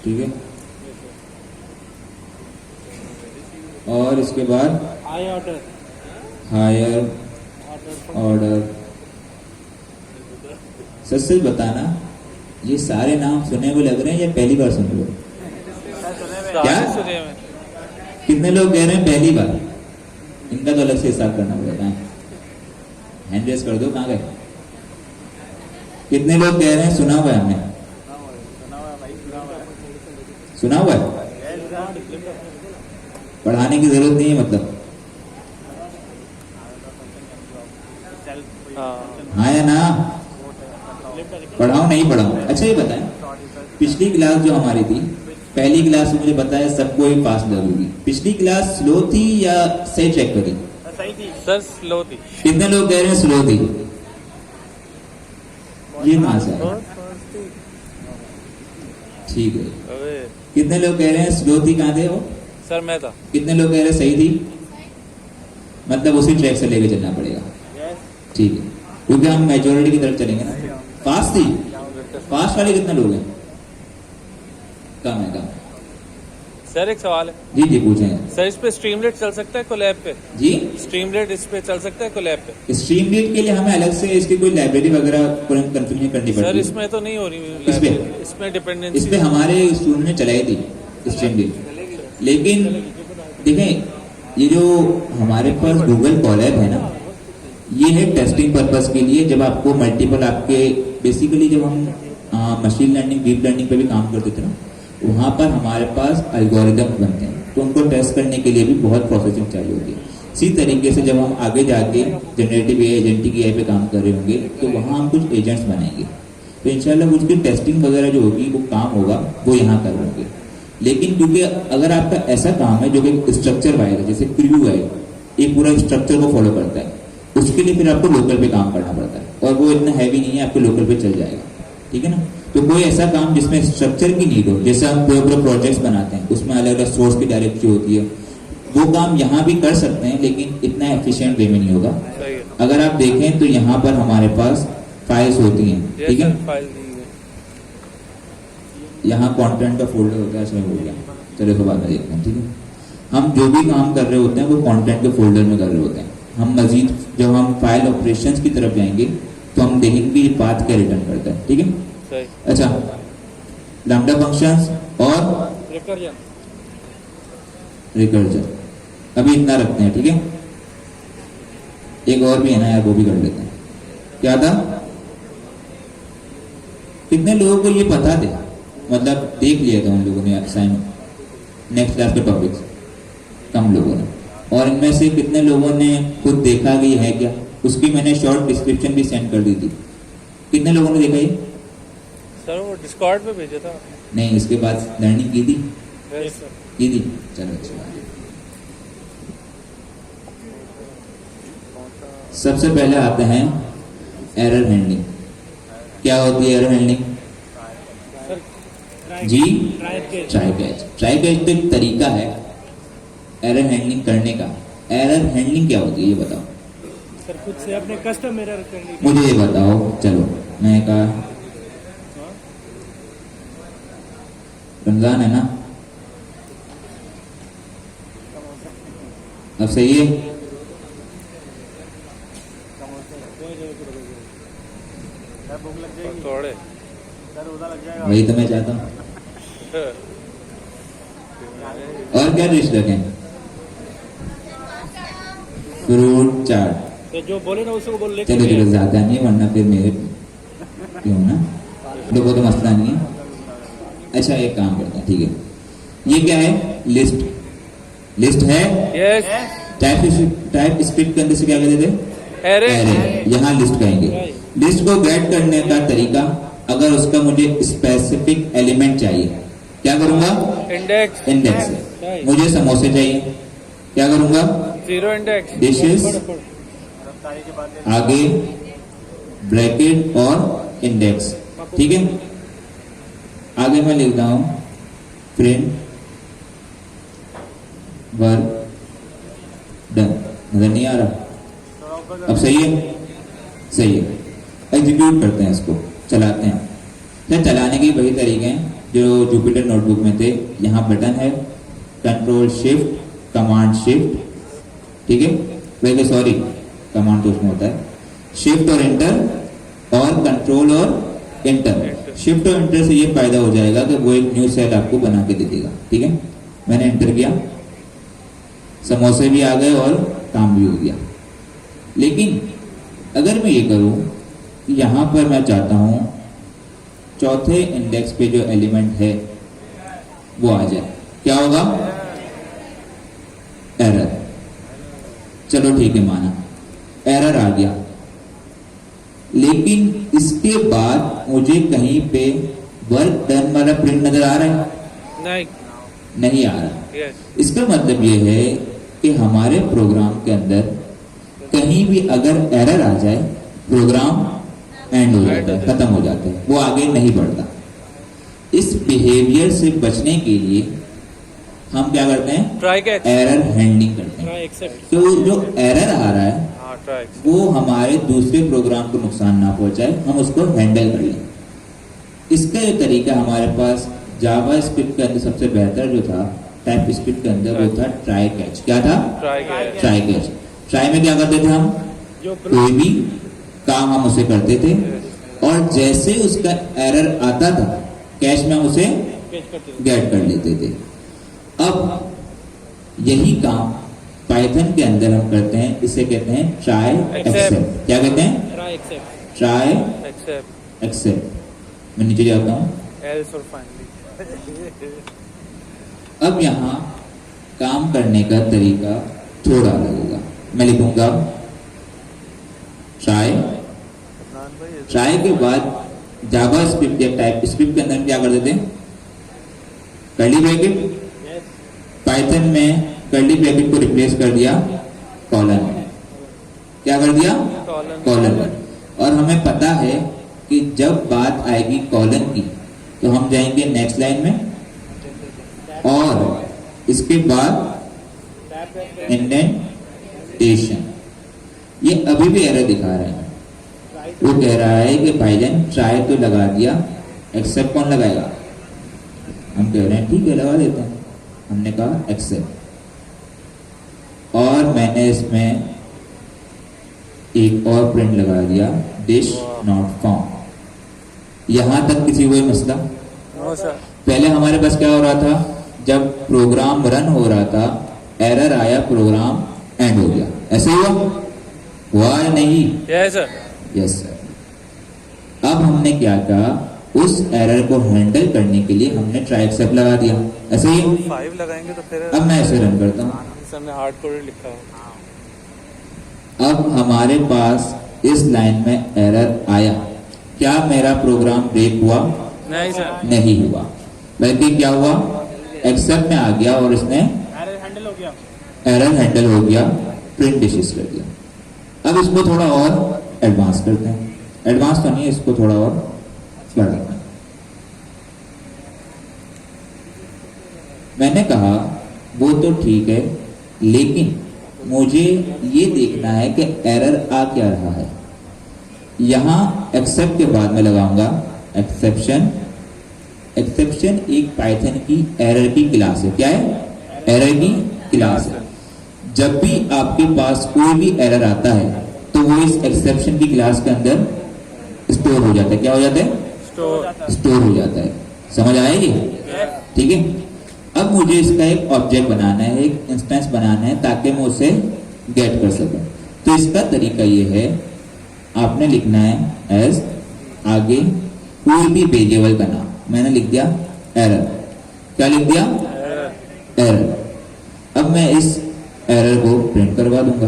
ठीक है, और इसके बाद हाई ऑर्डर, हायर ऑर्डर। सच सच बताना, ये सारे नाम सुने हुए लग रहे हैं या पहली बार सुन रहे हो? क्या? सुने में कितने लोग कह रहे हैं पहली बार? इनका तो अलग से हिसाब करना पड़ेगा। हैंड रेस कर दो, कहाँ गए? कितने लोग कह रहे हैं सुना हुआ है हमने? सुना हुआ है, पढ़ाने की जरूरत नहीं है मतलब? हाँ या ना? पढ़ाओ नहीं पढ़ाओ? अच्छा ये बताएं, पिछली क्लास जो हमारी थी, पहली क्लास में मुझे बताया सबको ही पास लगेगी। पिछली क्लास स्लो थी या सही चेक करी? सही थी सर, स्लो थी। कितने लोग कह रहे हैं स्लो थी? ये कहां से आया? ठीक है, अबे कितने लोग कह रहे हैं स्लो थी? कहां थे वो? सर मैं था। कितने लोग कह रहे हैं सही थी? मतलब उसी ट्रैक से लेके चलना पड़ेगा। ठीक है, यस। अब आते हैं आज के टॉपिक्स की तरफ। कौन कौन से टॉपिक थे भाई? एरर हैंडलिंग, जी, क्योंकि हम मेजोरिटी की तरफ चलेंगे ना। फास्ट थी, फास्ट वाले कितने लोग हैं? कम है, कम। सर एक सवाल है जी जी पूछें। सर, इस पे स्ट्रीमलेट चल सकता है कोलैब पे? जी, स्ट्रीमलेट इस पे चल सकता है कोलैब पे? स्ट्रीम रीड के लिए हमें अलग से इसकी कोई लाइब्रेरी वगैरह कंफिगर करनी सर पड़ती है। इसमें तो नहीं हो रही इस पे? इसमें डिपेंडेंसी इस पे हमारे स्टूडेंट ने चलाई थी स्ट्रीम रीड, लेकिन देखें ये जो हमारे पास गूगल कॉलैब है ना, ये है टेस्टिंग पर्पस के लिए। जब आपको मल्टीपल आपके बेसिकली जब हम मशीन लर्निंग डीप लर्निंग पे भी काम करते थे ना, वहाँ पर हमारे पास एल्गोरिदम बनते हैं, तो उनको टेस्ट करने के लिए भी बहुत प्रोसेसिंग चाहिए होती है। इसी तरीके से जब हम आगे जाके जनरेटिव एआई एजेंटिक एआई पे काम कर रहे होंगे, तो वहाँ हम कुछ एजेंट्स बनाएंगे, तो इंशाल्लाह उसकी टेस्टिंग वगैरह जो होगी वो काम होगा वो यहाँ कर होंगे। लेकिन क्योंकि अगर आपका ऐसा काम है जो कि स्ट्रक्चर वाइज है, जैसे क्रू है, एक पूरा स्ट्रक्चर को फॉलो करता है, उसके लिए फिर आपको लोकल पे काम करना पड़ता है, और वो इतना हैवी नहीं है, आपके लोकल पे चल जाएगा, ठीक है ना। तो कोई ऐसा काम जिसमें स्ट्रक्चर की नीड हो, जैसे हम पूरे प्रोजेक्ट्स बनाते हैं, उसमें अलग अलग सोर्स की डायरेक्टरी होती है, वो काम यहाँ भी कर सकते हैं, लेकिन इतना एफिशिएंट वे में नहीं होगा। सही है। अगर आप देखें तो यहाँ पर हमारे पास फाइल्स होती हैं, ठीक है, फाइल दी है। यहाँ कंटेंट का फोल्डर होता है, इसमें हो गया, चलो इसको बाद में देखते हैं, ठीक है। हम जो भी काम कर रहे होते हैं वो कंटेंट के फोल्डर में कर रहे होते हैं। हम मजीद जब हम फाइल ऑपरेशंस की तरफ जाएंगे तो हम देखेंगे कि पाथ क्या रिटर्न करता है, ठीक है। सही। अच्छा, लैम्डा फंक्शंस और रिकर्जन रिकर्जन अभी इतना रखते हैं, ठीक है। एक और भी है ना यार, वो भी कर लेते हैं। क्या था, कितने लोगों को ये पता थे, मतलब देख लिया था उन लोगों ने असाइनमेंट नेक्स्ट क्लास के टॉपिक्स? कम लोगों ने। और इनमें से कितने लोगों ने खुद देखा कि ये है क्या? उसकी मैंने शॉर्ट डिस्क्रिप्शन भी सेंड कर दी थी। कितने लोगों ने देखा ये? सर वो डिस्कॉर्ड पे भेजा था। नहीं, इसके बाद लर्निंग की थी, यस सर। की थी, चलो अच्छी बात है। सबसे पहले आते हैं एरर हैंडलिंग। क्या होती है एरर हैंडलिंग? जी, ट्राई कैच। ट्राई कैच तो एक तरीका है एरर हैंडलिंग करने का। एरर हैंडलिंग क्या होती है ये बताओ सर, खुद से अपने कस्टम एरर करने मुझे, ये बताओ। चलो मैं कहा रमजान है ना, अब सही है। भूख लग जाएगी थोड़े सर, रोजा लग जाएगा। वही तो मैं चाहता हूँ। और क्या डिश रखें? फ्रूट चाट। तो जो बोले ना उसको बोल लेके चलो चलो, ज्यादा नहीं वरना फिर मेरे क्यों ना, लोगों तो मसला नहीं है। अच्छा एक काम करते हैं, ठीक है। ये क्या है? लिस्ट। लिस्ट है। यस। टाइप स्क्रिप्ट के अंदर से क्या कहते थे? एरे। यहाँ लिस्ट कहेंगे। लिस्ट को गेट करने का तरीका, अगर उसका मुझे स्पेसिफिक एलिमेंट चाहिए, क्या करूंगा? इंडेक्स। इंडेक्स से। मुझे समोसे चाहिए, क्या करूंगा? Zero index. डिशेस, रफ्तारी के बाद आगे ब्रैकेट और इंडेक्स, ठीक है। आगे मैं लिखता हूं प्रिंट वर्क डन। नजर नहीं आ रहा? थोड़ा ऊपर अब सही है? सही है। एग्जीक्यूट करते हैं, इसको चलाते हैं। तो चलाने के वही तरीके हैं जो जुपिटर नोटबुक में थे। यहाँ बटन है, कंट्रोल शिफ्ट कमांड शिफ्ट, ठीक है। वैसे सॉरी, कमांड तो उसमें होता है, शिफ्ट और एंटर और कंट्रोल और एंटर। शिफ्ट और एंटर से ये फायदा हो जाएगा कि वो एक न्यू सेल आपको बना के दे देगा, ठीक है। मैंने एंटर किया, समोसे भी आ गए और काम भी हो गया। लेकिन अगर मैं ये करूं कि यहां पर मैं चाहता हूं चौथे इंडेक्स पे जो एलिमेंट है वो आ जाए, क्या होगा? एरर। चलो ठीक है, माना एरर आ गया, लेकिन इसके बाद मुझे कहीं पे वर्क डन वाला प्रिंट नजर आ रहा है? नहीं। नहीं आ रहा। यस। इसका मतलब ये है कि हमारे प्रोग्राम के अंदर कहीं भी अगर एरर आ जाए, प्रोग्राम एंड हो जाता है, खत्म हो जाता है, वो आगे नहीं बढ़ता। इस बिहेवियर से बचने के लिए हम क्या करते हैं? Try catch. एरर हैंडलिंग करते हैं। एक्सेप्ट तो जो एरर आ रहा है हाँ ट्राई वो हमारे दूसरे प्रोग्राम को नुकसान ना पहुंचाए, हम उसको हैंडल कर लें। इसका जो तरीका हमारे पास जावा स्क्रिप्ट के अंदर सबसे बेहतर जो था टाइप स्क्रिप्ट के अंदर, वो था ट्राई कैच। क्या था? Try catch. Try catch. Try में क्या करते थे हम? कोई भी काम हम उसे करते थे और जैसे उसका एरर आता था कैश में हम उसे गेट कर लेते थे। अब यही काम पाइथन के अंदर हम करते हैं, इसे कहते हैं ट्राई एक्सेप्ट। क्या कहते हैं? Try except except. मैं नीचे जाता हूं। एल्स और फाइनली। अब यहाँ काम करने का तरीका थोड़ा अलग होगा। मैं लिखूंगा ट्राई, ट्राई के बाद जावा स्क्रिप्ट या टाइप स्क्रिप्ट के अंदर क्या कर देते हैं? Curly bracket. पाइथन में कर्ली ब्रैकेट को रिप्लेस कर दिया कॉलन में। क्या कर दिया? कॉलन में। और हमें पता है कि जब बात आएगी कॉलन की तो हम जाएंगे नेक्स्ट लाइन में और इसके बाद इंडेंटेशन। ये अभी भी एरर दिखा रहे हैं। वो कह रहा है कि भाईजान ट्राई तो लगा दिया, एक्सेप्ट कौन लगाएगा? हम कह रहे हैं ठीक है लगा देते हैं। हमने कहा एक्सेप्ट और मैंने इसमें एक और प्रिंट लगा दिया दिस नॉट फाउंड। यहां तक किसी को मसला? No sir. पहले हमारे पास क्या हो रहा था, जब प्रोग्राम रन हो रहा था एरर आया, प्रोग्राम एंड हो गया। ऐसे हुआ या नहीं? Yes sir. Yes sir. अब हमने क्या कहा, उस एरर को हैंडल करने के लिए हमने ट्राई एक्सेप्ट लगा दिया। ऐसे ही 5 लगाएंगे तो फिर अब मैं ऐसे रन करता हूँ। हमने हार्ड कोडेड लिखा है। अब हमारे पास इस लाइन में एरर आया, क्या मेरा प्रोग्राम ब्रेक हुआ? नहीं सर। नहीं हुआ, बल्कि क्या हुआ, एक्सेप्ट में आ गया और इसने एरर हैंडल हो गया। एरर हैंडल हो गया, प्रिंट डिशेस कर दिया। अब इसको थोड़ा और एडवांस करते हैं। एडवांस तो नहीं है, इसको थोड़ा और बढ़ाते हैं। मैंने कहा वो तो ठीक है, लेकिन मुझे ये देखना है कि एरर आ क्या रहा है। यहां एक्सेप्ट के बाद में लगाऊंगा एक्सेप्शन। एक्सेप्शन एक पाइथन की एरर की क्लास है। क्या है? एरर की क्लास है। जब भी आपके पास कोई भी एरर आता है तो वो इस एक्सेप्शन की क्लास के अंदर स्टोर हो जाता है। क्या हो जाता है? स्टोर हो जाता है। समझ आएगी? ठीक है। अब मुझे इसका एक ऑब्जेक्ट बनाना है, एक इंस्टेंस बनाना है ताकि मैं उसे गेट कर सकूं। तो इसका तरीका ये है, आपने लिखना है एज आगे कोई भी वेरिएबल का नाम। मैंने लिख दिया एरर। क्या लिख दिया? एरर। अब मैं इस एरर को प्रिंट करवा दूंगा।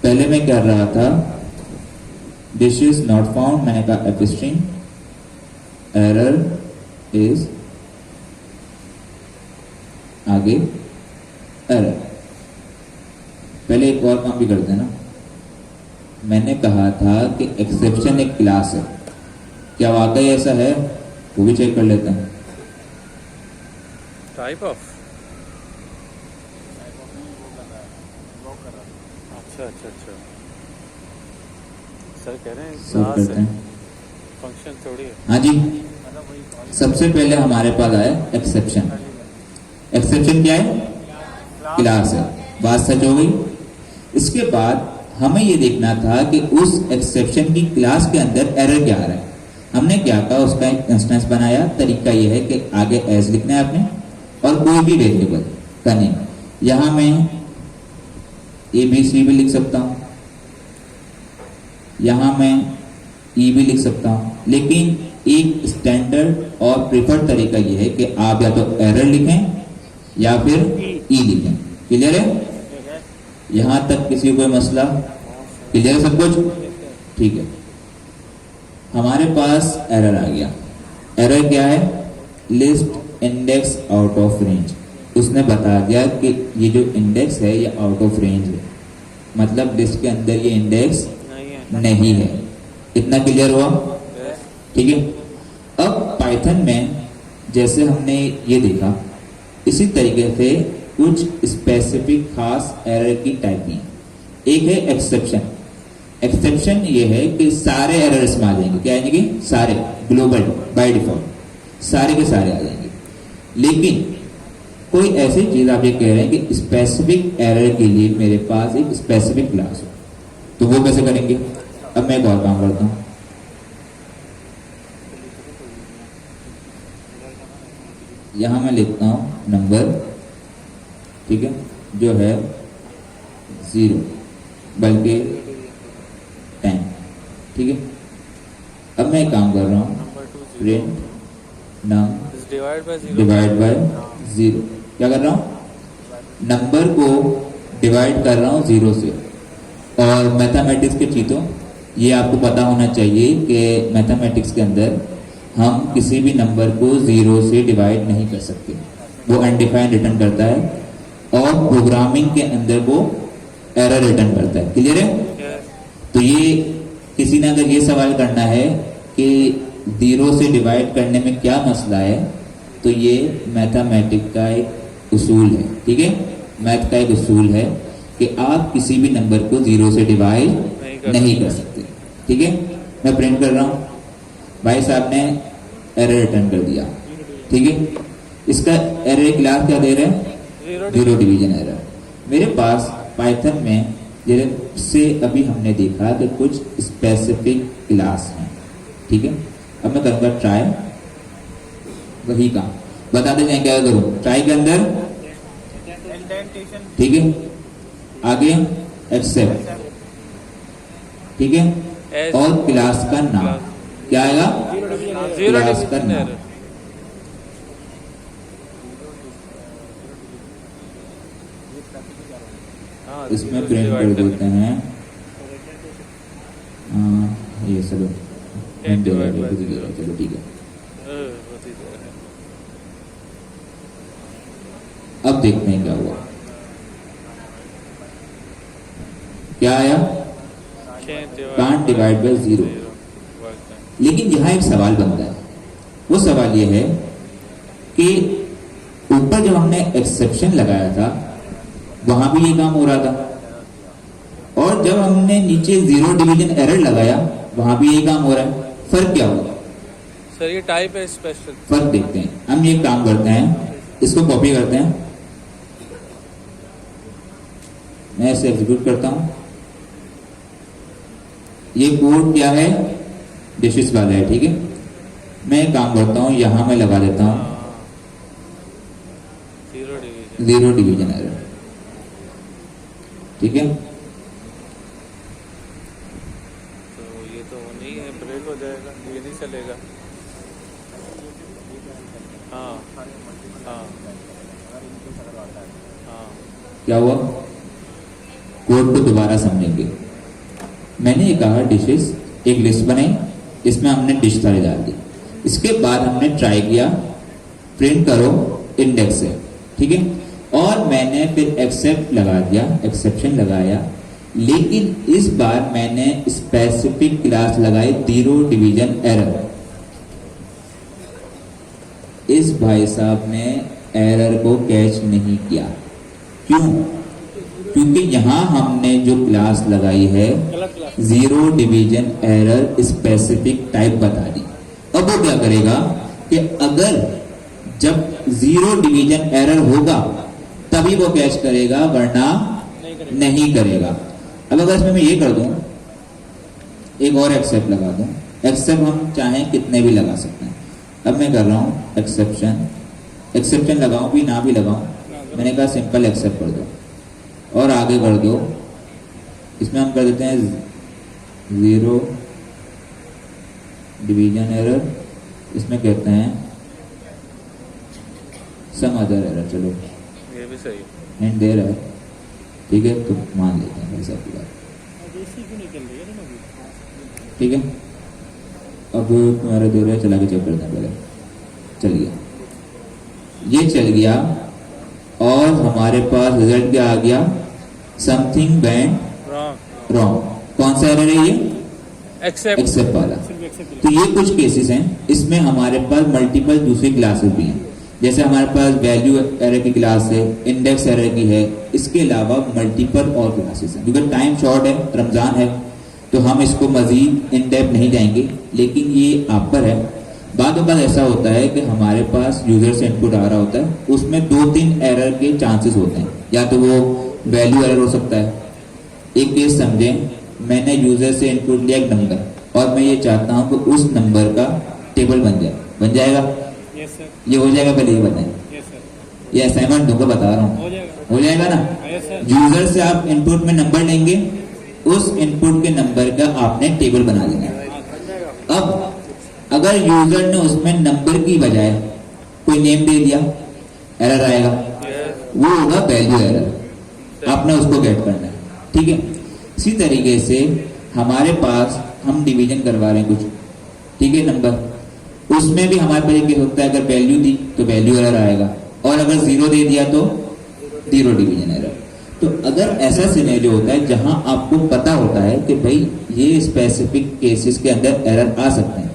पहले मैं कर रहा था दिस इज नॉट फाउंड, मैंने कहा एफ स्ट्रिंग एरर इज आगे एरर। पहले एक और काम भी करते हैं ना, मैंने कहा था कि एक्सेप्शन एक क्लास है। क्या वाकई ऐसा है? वो भी चेक कर लेते हैं। Type of. अच्छा अच्छा अच्छा सर कह रहे हैं सब क्लास करते है, हैं। फंक्शन थोड़ी है। हाँ जी, सबसे पहले हमारे पास आया एक्सेप्शन। एक्सेप्शन क्या है? क्लास है। बात सच हो गई। इसके बाद हमें ये देखना था कि उस एक्सेप्शन की क्लास के अंदर एरर क्या आ रहा है। हमने क्या कहा, उसका एक इंस्टेंस बनाया। तरीका ये है कि आगे एज लिखना है आपने और कोई भी वेरिएबल का नेम। यहां मैं ABC भी लिख सकता हूं, यहां मैं E भी लिख सकता हूं, लेकिन एक स्टैंडर्ड और प्रिफर्ड तरीका ये है कि आप या तो एरर लिखें या फिर E लिखें। क्लियर है? यहां तक किसी कोई मसला? क्लियर है सब कुछ? ठीक है। हमारे पास एरर आ गया। एरर क्या है? List index out of range. उसने बता दिया कि ये जो इंडेक्स है ये आउट ऑफ रेंज है, मतलब लिस्ट के अंदर ये इंडेक्स नहीं है। इतना क्लियर हुआ? ठीक है। अब पाइथन में जैसे हमने ये देखा, इसी तरीके से कुछ स्पेसिफिक खास एरर की टाइपिंग। एक है एक्सेप्शन। एक्सेप्शन ये है कि सारे एरर इसमें आ जाएंगे। क्या आएंगे? सारे, ग्लोबल बाय डिफॉल्ट सारे के सारे आ जाएंगे। लेकिन कोई ऐसी चीज आप ये कह रहे हैं कि स्पेसिफिक एरर के लिए मेरे पास एक स्पेसिफिक क्लास हो, तो वो कैसे करेंगे? अब मैं एक और काम करता हूं। यहां मैं लिखता हूं नंबर, ठीक है, जो है 0 बल्कि 10, ठीक है। अब मैं एक काम कर रहा हूं, number 2 0 print num divide by 0 divide by 0। क्या कर रहा हूं? नंबर को डिवाइड कर रहा हूं 0 से। और मैथमेटिक्स के चीतों, ये आपको पता होना चाहिए कि मैथमेटिक्स के अंदर हम किसी भी नंबर को 0 से डिवाइड नहीं कर सकते, वो अनडिफाइंड रिटर्न करता है और प्रोग्रामिंग के अंदर वो एरर रिटर्न करता है। क्लियर है? तो ये किसी ने अगर ये सवाल करना है कि 0 से डिवाइड करने में क्या मसला है, तो ये मैथमेटिक्स का एक उसूल है, ठीक है। मैथ का एक उसूल है कि आप किसी भी नंबर को 0 से डिवाइड नहीं कर सकते, ठीक है। मैं प्रिंट कर रहा हूं, भाई साहब ने एरर रिटर्न कर दिया, ठीक है। इसका एरर क्लास क्या दे रहे हैं? 0 डिवीजन एरर। मेरे पास पाइथन में जैसे अभी हमने देखा कि कुछ स्पेसिफिक क्लास हैं, ठीक है। अब मैं करूंगा ट्राई, वही काम बताते जाए क्या करूं। ट्राई के अंदर, ठीक है, आगे एक्सेप्ट, ठीक है, और क्लास का नाम क्या आएगा? 0 क्लास का डिवीजन नाम। एरर। हाँ, इसमें प्रिंट कर देते हैं ये सब चलो ठीक है। अब देखते हैं क्या हुआ, क्या आया? Can't divide by 0। लेकिन यहां एक सवाल बनता है, वो सवाल ये है कि ऊपर जब हमने एक्सेप्शन लगाया था वहां भी ये काम हो रहा था, और जब हमने नीचे 0 डिवीजन एरर लगाया वहां भी ये काम हो रहा है। फर्क क्या होगा? सर ये टाइप है स्पेशल। फर्क देखते हैं। हम ये काम करते हैं, इसको कॉपी करते हैं, मैं इसे एग्जीक्यूट करता हूं। ये कोड क्या है? डिशेस वाला है, ठीक है। मैं एक काम करता हूं, यहां मैं लगा देता हूं 0 डिवीजन एरर, ठीक है। तो ये तो नहीं है, ब्रेक हो जाएगा, ये नहीं चलेगा। हाँ हाँ हाँ। क्या हुआ? कोड को दोबारा समझेंगे। मैंने ये कहा डिशेस, एक लिस्ट बनाई, इसमें हमने डिश सारे डाल दी। इसके बाद हमने ट्राई किया, प्रिंट करो इंडेक्स से, ठीक है। और मैंने फिर एक्सेप्ट लगा दिया, एक्सेप्शन लगाया, लेकिन इस बार मैंने स्पेसिफिक क्लास लगाई 0 डिवीजन एरर। इस भाई साहब ने एरर को कैच नहीं किया। क्यों? क्योंकि यहां हमने जो क्लास लगाई है 0 डिवीजन एरर स्पेसिफिक टाइप बता दी। अब वो क्या करेगा कि अगर जब 0 डिवीजन एरर होगा तभी वो कैच करेगा, वरना नहीं करेगा। अब अगर इसमें मैं ये कर दूं, एक और एक्सेप्ट लगा दूं, एक्सेप्ट हम चाहें कितने भी लगा सकते हैं। अब मैं कर रहा हूं एक्सेप्शन, एक्सेप्शन लगाऊं भी ना भी लगाऊं, मैंने कहा सिंपल एक्सेप्ट कर दो और आगे कर दो। इसमें हम कर देते हैं 0 डिवीजन एरर, इसमें कहते हैं सम अदर एरर। चलो ये भी सही है। एंड देर है, ठीक है, तो मान लेते हैं ऐसा की बात, ठीक है। अब तुम्हारा दे रहा है, चला के चेक करते हैं पहले। चल गया, ये चल गया और हमारे पास रिजल्ट क्या आ गया? Something went wrong. कौन सा एरर है ये? एक्सेप्ट वाला। तो ये कुछ केसेस हैं, इसमें हमारे पास मल्टीपल दूसरी क्लासेस भी हैं। जैसे हमारे पास वैल्यू एरर की क्लास है, इंडेक्स एरर की है, इसके अलावा मल्टीपल और क्लासेस हैं। क्योंकि टाइम शॉर्ट है, रमज़ान है, तो हम इसको मज़ीद इन डेप्थ नहीं जाएंगे, लेकिन ये आप पर है। बाद ऐसा होता है कि हमारे पास यूज़र से इनपुट आ रहा होता है, उसमें 2-3 एरर के चांसेस होते हैं। या तो वो वैल्यू एरर हो सकता है। एक केस समझें, मैंने यूज़र से इनपुट लिया एक नंबर और मैं ये चाहता हूँ कि उस नंबर का टेबल बन जाएगा। यस सर, ये हो जाएगा, पहले ये बताएं। यस सर, ये असाइनमेंट दूंगा, बता रहा हूँ, हो जाएगा, हो जाएगा ना। यस सर, यूजर से आप इनपुट में नंबर लेंगे, उस इनपुट के नंबर का आपने टेबल बना देना है। अब अगर यूजर ने उसमें नंबर की बजाय कोई नेम दे दिया, एरर आएगा, वो होगा वैल्यू एरर। आपने उसको गेट करना है, ठीक है। इसी तरीके से हमारे पास हम डिवीजन करवा रहे हैं कुछ, ठीक है, नंबर, उसमें भी हमारे पास ये होता है, अगर वैल्यू दी तो वैल्यू एरर आएगा, और अगर जीरो दे दिया तो जीरो डिवीजन एरर। तो अगर ऐसा सिनेरियो होता है जहां आपको पता होता है कि भाई ये स्पेसिफिक केसेस के अंदर एरर आ सकते हैं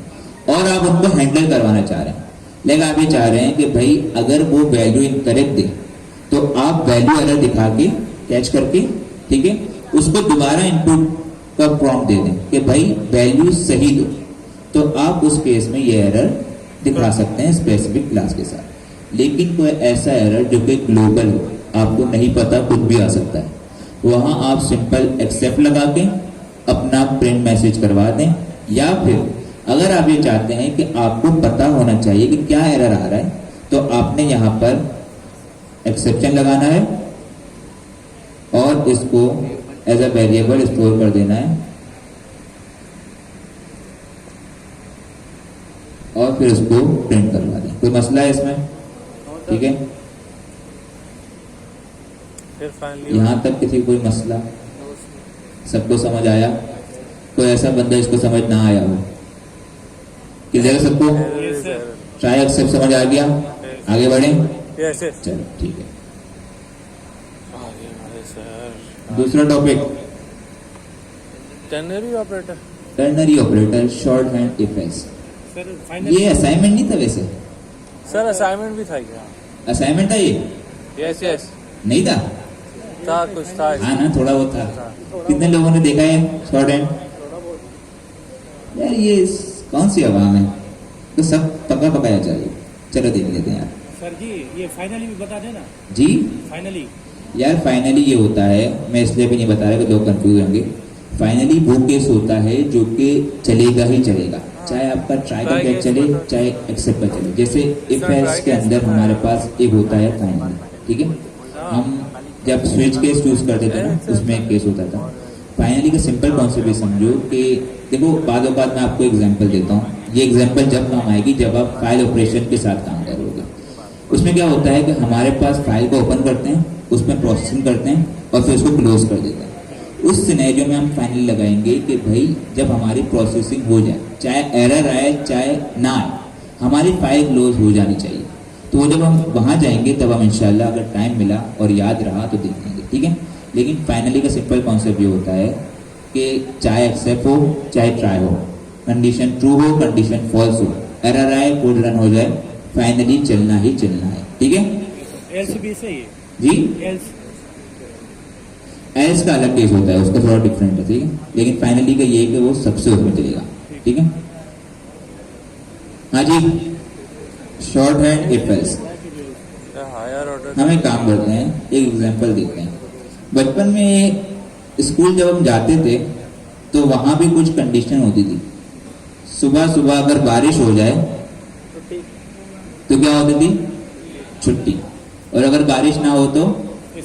और आप उनको हैंडल करवाना चाह रहे हैं, लेकिन आप ये चाह रहे हैं कि भाई अगर वो वैल्यू इनकरेक्ट दे तो आप वैल्यू एरर दिखा के कैच करके, ठीक है, उसको दोबारा इनपुट का प्रॉम्प्ट दे दें कि भाई वैल्यू सही दो, तो आप उस केस में ये एरर दिखा सकते हैं स्पेसिफिक क्लास के साथ। लेकिन कोई ऐसा एरर जो कि ग्लोबल हो, आपको नहीं पता, कुछ भी आ सकता है, वहां आप सिंपल एक्सेप्ट लगा के अपना प्रिंट मैसेज करवा दें। या फिर अगर आप ये चाहते हैं कि आपको पता होना चाहिए कि क्या एरर आ रहा है, तो आपने यहाँ पर एक्सेप्शन लगाना है और इसको एज अ वेरिएबल स्टोर कर देना है और फिर उसको प्रिंट करवा दें। कोई मसला है इसमें? ठीक है, फिर फाइनली यहाँ तक किसी कोई मसला? सबको समझ आया? कोई ऐसा बंदा इसको समझ ना आया हो? क्लियर सबको? ट्राई एक्सेप्ट समझ आ गया? आगे बढ़े? यस यस चलो ठीक है। सर दूसरा topic, tannery operator. Ternary operator, short hand effects. Sir final ये असाइनमेंट नहीं था वैसे? सर असाइनमेंट भी था क्या? असाइनमेंट था ये? यस यस नहीं था? कुछ था हाँ ना, थोड़ा बहुत था। कितने लोगों ने देखा है शॉर्ट हैंड? यार ये कौन सी आवाम है, तो सब पका पकाया चाहिए। चलो देख लेते हैं यार। सर जी, ये फाइनली भी बता देना। जी फाइनली यार, फाइनली ये होता है, मैं इसलिए भी नहीं बता रहा कि लोग कंफ्यूज होंगे। फाइनली वो केस होता है जो कि चलेगा ही चलेगा, चाहे आपका ट्राई का कैच चले, चाहे एक्सेप्ट का चले। जैसे इफ एल्स के अंदर हमारे पास एक होता है फाइनली, ठीक है। हम जब स्विच केस चूज करते थे ना, उसमें एक केस होता था फाइनली का। सिंपल कॉन्सेप्ट समझो कि देखो, बाद मैं आपको एग्जांपल देता हूँ। ये एग्जांपल जब काम आएगी जब आप फाइल ऑपरेशन के साथ काम करोगे। उसमें क्या होता है कि हमारे पास फाइल को ओपन करते हैं, उसमें प्रोसेसिंग करते हैं और फिर उसको क्लोज कर देते हैं। उस सिनेरियो में हम फाइनली लगाएंगे कि भाई जब हमारी प्रोसेसिंग हो जाए, चाहे एरर आए चाहे ना आए, हमारी फाइल क्लोज हो जानी चाहिए। तो वो जब हम वहाँ जाएंगे तब हम इंशाल्लाह अगर टाइम मिला और याद रहा तो देख लेंगे, ठीक है। लेकिन फाइनली का सिंपल कॉन्सेप्ट ये होता है कि चाहे एक्सेप्ट हो चाहे ट्राई हो, कंडीशन ट्रू हो कंडीशन फॉल्स हो, एरर आए कोड रन हो जाए, फाइनली चलना ही चलना है, ठीक है। एल्स भी सही है जी, एल्स। एल्स का अलग केस होता है, उसका थोड़ा डिफरेंट है, ठीक है। लेकिन फाइनली का ये है कि वो सबसे ऊपर चलेगा, ठीक है। हाँ जी, short hand if else. Higher order. हम एक काम करते हैं, एक एग्जांपल देखते हैं। बचपन में स्कूल जब हम जाते थे तो वहां भी कुछ कंडीशन होती थी। सुबह सुबह अगर बारिश हो जाए तो क्या होती थी? छुट्टी। और अगर बारिश ना हो तो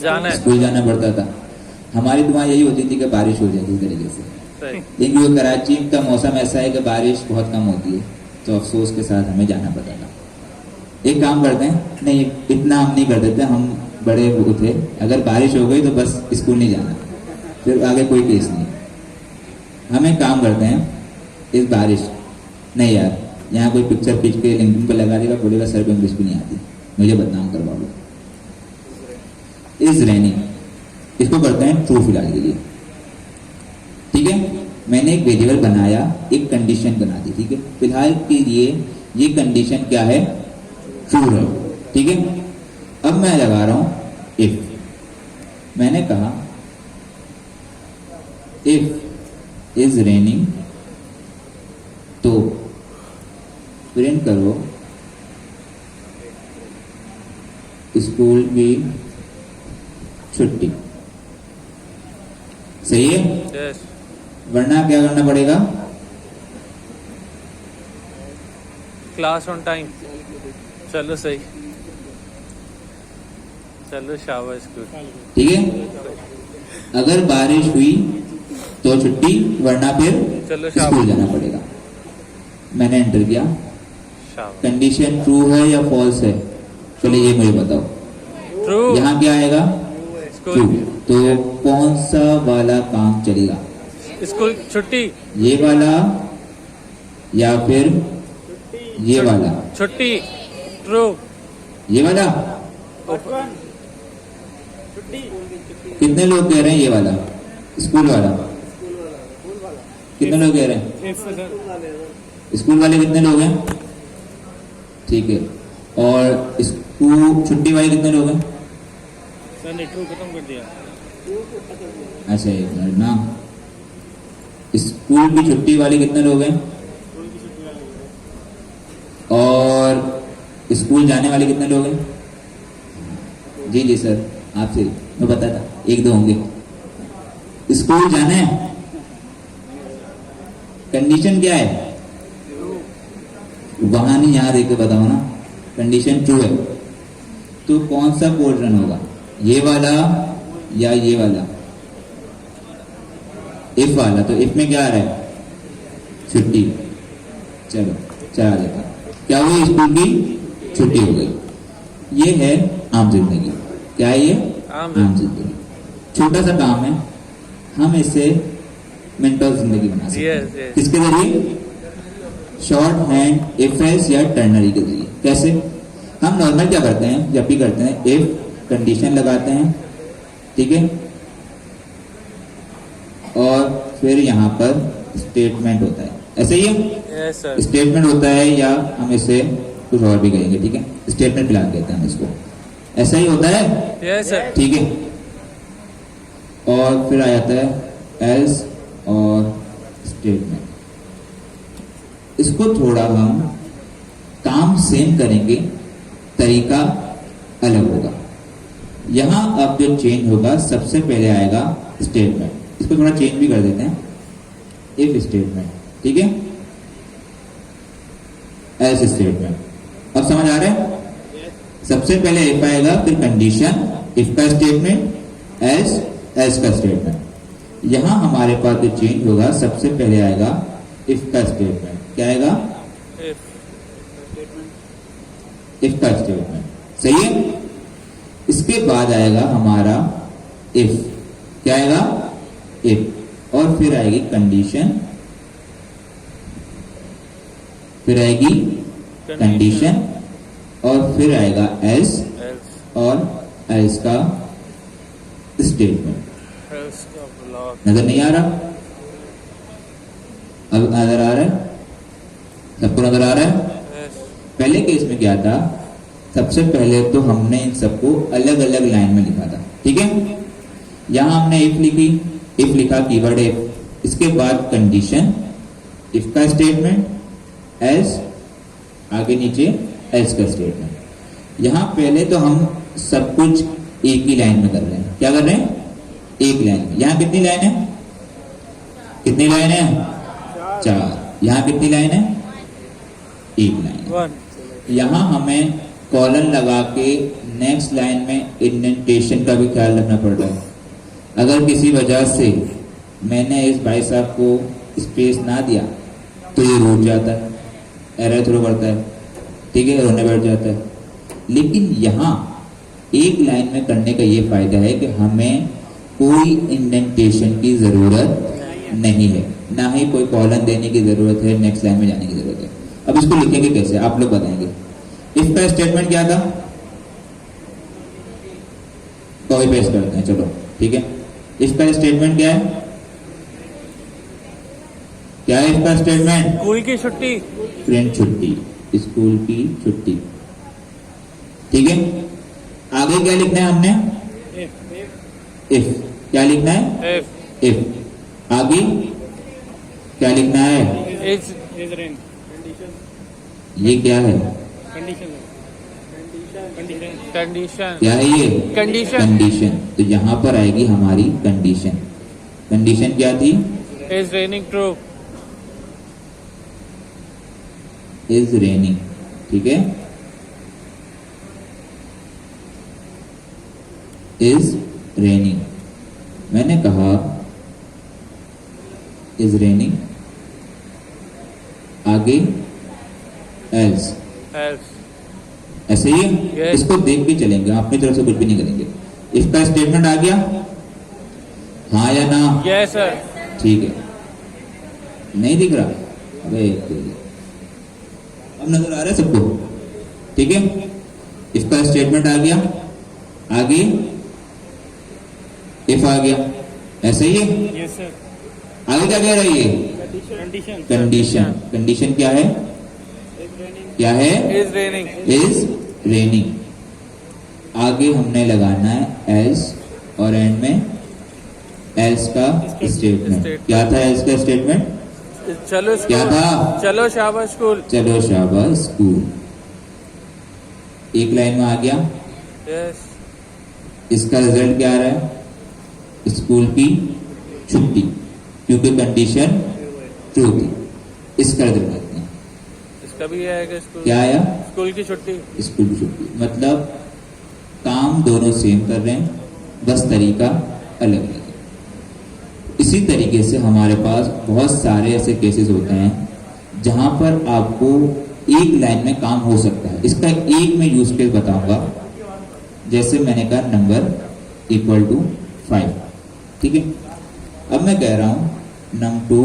जाना है। स्कूल जाना पड़ता था। हमारी दुआ यही होती थी कि बारिश हो जाए इस तरीके से। सही। लेकिन कराची का मौसम ऐसा है कि बारिश बहुत कम होती है, तो अफसोस के साथ हमें जाना पड़ता था। एक काम करते हैं, नहीं इतना हम नहीं करते थे, हम बड़े वो थे, अगर बारिश हो गई तो बस स्कूल नहीं जाना, फिर आगे कोई केस नहीं। हम एक काम करते हैं, इस बारिश नहीं यार, यहाँ कोई पिक्चर खींच के लिंकिंग पर लगा देगा, बोलेगा सर को इंग्लिश भी नहीं आती, मुझे बदनाम करवा लो। इज रेनिंग, इसको करते हैं ट्रू फिलहाल के लिए, ठीक है। मैंने एक वेरिएबल बनाया, एक कंडीशन बना दी, ठीक है। फिलहाल के लिए ये कंडीशन क्या है? ट्रू है। ठीक है। अब मैं लगा रहा हूं इफ। मैंने कहा इफ इज रेनिंग तो प्रिंट करो स्कूल की छुट्टी। सही है। यस वरना क्या करना पड़ेगा? Class on time. चलो सही, चलो शाबाश गुड। ठीक है। अगर बारिश हुई तो छुट्टी, वरना फिर चलो स्कूल शाबाश जाना पड़ेगा। मैंने एंटर किया। शाबाश। कंडीशन ट्रू है या फॉल्स है? चलो ये मुझे बताओ। ट्रू। यहाँ क्या आएगा? ट्रू। स्कूल तो कौन सा वाला काम चलेगा? स्कूल छुट्टी। ये वाला या फिर ये वाला? छुट्टी। ट्रू। ये वाला? कितने लोग कह रहे हैं ये वाला? स्कूल वाला? कितने लोग कह रहे हैं? स्कूल वाले कितने लोग हैं? ठीक है। और स्कूल छुट्टी वाले कितने लोग हैं? सर ने ट्रू खत्म कर दिया। अच्छा एक मिनट ना। स्कूल की छुट्टी वाले कितने लोग हैं? और स्कूल जाने वाले कितने लोग हैं? जी जी सर, आपसे मैं बताता, एक दो होंगे। स्कूल जाना है, कंडीशन क्या है? वहां नहीं, यहाँ देख के बताओ ना। कंडीशन ट्रू है तो कौन सा पोर्शन होगा? ये वाला या ये वाला? इफ वाला। तो इफ में क्या आ रहा है? छुट्टी। चलो चला देता। क्या हुई? स्कूल की छुट्टी हो गई। ये है आम जिंदगी। क्या है ये? आम जिंदगी। छोटा सा काम है, हम इसे मिनटों जिंदगी बना सकते हैं। Yes, yes. किसके जरिए? शॉर्ट हैंड इफ एल्स या टर्नरी के जरिए। कैसे? हम नॉर्मल क्या करते हैं, जब भी करते हैं इफ कंडीशन लगाते हैं, ठीक है, और फिर यहाँ पर स्टेटमेंट होता है। ऐसे ही है, यस सर। स्टेटमेंट होता है, या हम इसे कुछ और भी कहेंगे, ठीक है, स्टेटमेंट फिलहाल कहते हैं हम इसको। ऐसा ही होता है, यस सर। ठीक है। और फिर आ जाता है एल्स और स्टेटमेंट। इसको थोड़ा हम काम सेम करेंगे, तरीका अलग होगा। यहां अब जो चेंज होगा, सबसे पहले आएगा स्टेटमेंट। इसको थोड़ा चेंज भी कर देते हैं, इफ स्टेटमेंट, ठीक है, एल्स स्टेटमेंट। अब समझ आ रहा है? सबसे पहले इफ आएगा, फिर कंडीशन, इफ का स्टेटमेंट, एल्स का स्टेटमेंट। यहां हमारे पास जो चेंज होगा, सबसे पहले आएगा इफ का स्टेटमेंट। क्या आएगा? इफ का स्टेटमेंट। सही है। इसके बाद आएगा हमारा इफ। क्या आएगा? इफ। और फिर आएगी कंडीशन, फिर आएगी कंडीशन, और फिर आएगा एल्स, और एल्स का स्टेटमेंट। नजर नहीं आ रहा? अब नजर आ रहा है? सबको नजर आ रहा है? पहले केस में क्या था, सबसे पहले तो हमने इन सबको अलग अलग लाइन में लिखा था, ठीक है। यहां हमने इफ लिखी, इफ लिखा, कीवर्ड इफ। इसके बाद कंडीशन, इफ का स्टेटमेंट, एल्स, आगे नीचे एल्स का स्टेटमेंट। यहां पहले तो हम सब कुछ एक ही लाइन में कर रहे हैं। क्या कर रहे हैं? एक लाइन में। यहां कितनी लाइन है? कितनी लाइन है? 4। यहां कितनी लाइन है? एक लाइन। 1। यहां हमें कॉलन लगा के नेक्स्ट लाइन में इंडेंटेशन का भी ख्याल रखना पड़ रहा है। अगर किसी वजह से मैंने इस भाई साहब को स्पेस ना दिया तो ये रुक जाता है, एरर थ्रो करता है, ठीक है, रोने बैठ जाता है। लेकिन यहाँ एक लाइन में करने का ये फायदा है कि हमें कोई इंडेंटेशन की जरूरत नहीं है, ना ही कोई कॉलन देने की जरूरत है, नेक्स्ट लाइन में जाने की जरूरत है। अब इसको लिखेंगे कैसे, आप लोग बताएंगे। इफ का स्टेटमेंट क्या था? कॉपी पेस्ट करते हैं, चलो ठीक है। इफ का स्टेटमेंट क्या है? क्या है इसका स्टेटमेंट? स्कूल की छुट्टी। फ्रेंड छुट्टी, स्कूल की छुट्टी। ठीक है, आगे क्या लिखना है हमने? इफ। क्या लिखना है? इफ। आगे क्या लिखना है? इज रेन ये क्या है? कंडीशन क्या है ये? Condition condition. तो यहां पर आएगी हमारी कंडीशन। कंडीशन क्या थी? Is raining true is raining. ठीक है, इज रेनिंग। मैंने कहा इज रेनिंग, आगे एल्स। एल्स ऐसे ही Yes. इसको देख के चलेंगे, अपनी तरफ से कुछ भी नहीं करेंगे। इसका स्टेटमेंट आ गया, हाँ या ना? यस सर ठीक है, नहीं दिख रहा? अबे अब नजर आ रहा है सबको? ठीक है, इसका स्टेटमेंट आ गया, आगे इफ आ गया। ऐसे ही है, यस सर। आगे क्या कह रही है? Condition condition. कंडीशन क्या है? क्या है? Is raining is raining. आगे हमने लगाना है एल्स, और एंड में एल्स का स्टेटमेंट। क्या था एल्स का स्टेटमेंट? चलो क्या स्कूल था? चलो शाबाश स्कूल चलो शाबाश स्कूल। एक लाइन में आ गया। यस इसका रिजल्ट क्या आ रहा है? स्कूल की छुट्टी, क्योंकि कंडीशन ट्रू थी। इसका रिजल्ट देखते हैं इसका भी आएगा स्कूल क्या आया? स्कूल की छुट्टी स्कूल की छुट्टी। मतलब काम दोनों सेम कर रहे हैं, बस तरीका अलग अलग है। इसी तरीके से हमारे पास बहुत सारे ऐसे केसेस होते हैं जहां पर आपको एक लाइन में काम हो सकता है। इसका एक मैं यूज केस बताऊंगा। जैसे मैंने कहा नंबर इक्वल टू 5, ठीक है। अब मैं कह रहा हूं num2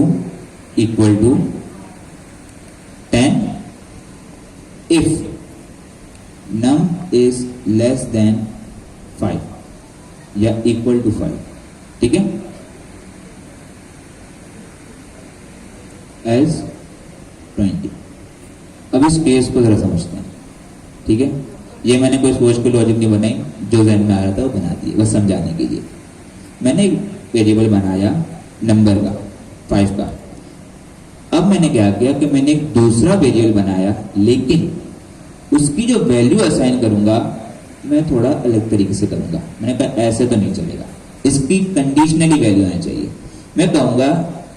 equal to 10 if num is less than 5 या इक्वल टू 5, ठीक है। एज 20। अब इस केस को जरा समझते हैं, ठीक है। ये मैंने कोई सोच के लॉजिक नहीं बनाई, जो जहन में आ रहा था वो बना दिए बस समझाने के लिए। मैंने एक वेरिएबल बनाया नंबर का 5 का। अब मैंने क्या किया कि मैंने एक दूसरा वेरिएबल बनाया, लेकिन उसकी जो वैल्यू असाइन करूंगा मैं थोड़ा अलग तरीके से करूंगा। मैंने कहा ऐसे तो नहीं चलेगा, इसकी कंडीशनली वैल्यू आनी चाहिए। मैं कहूंगा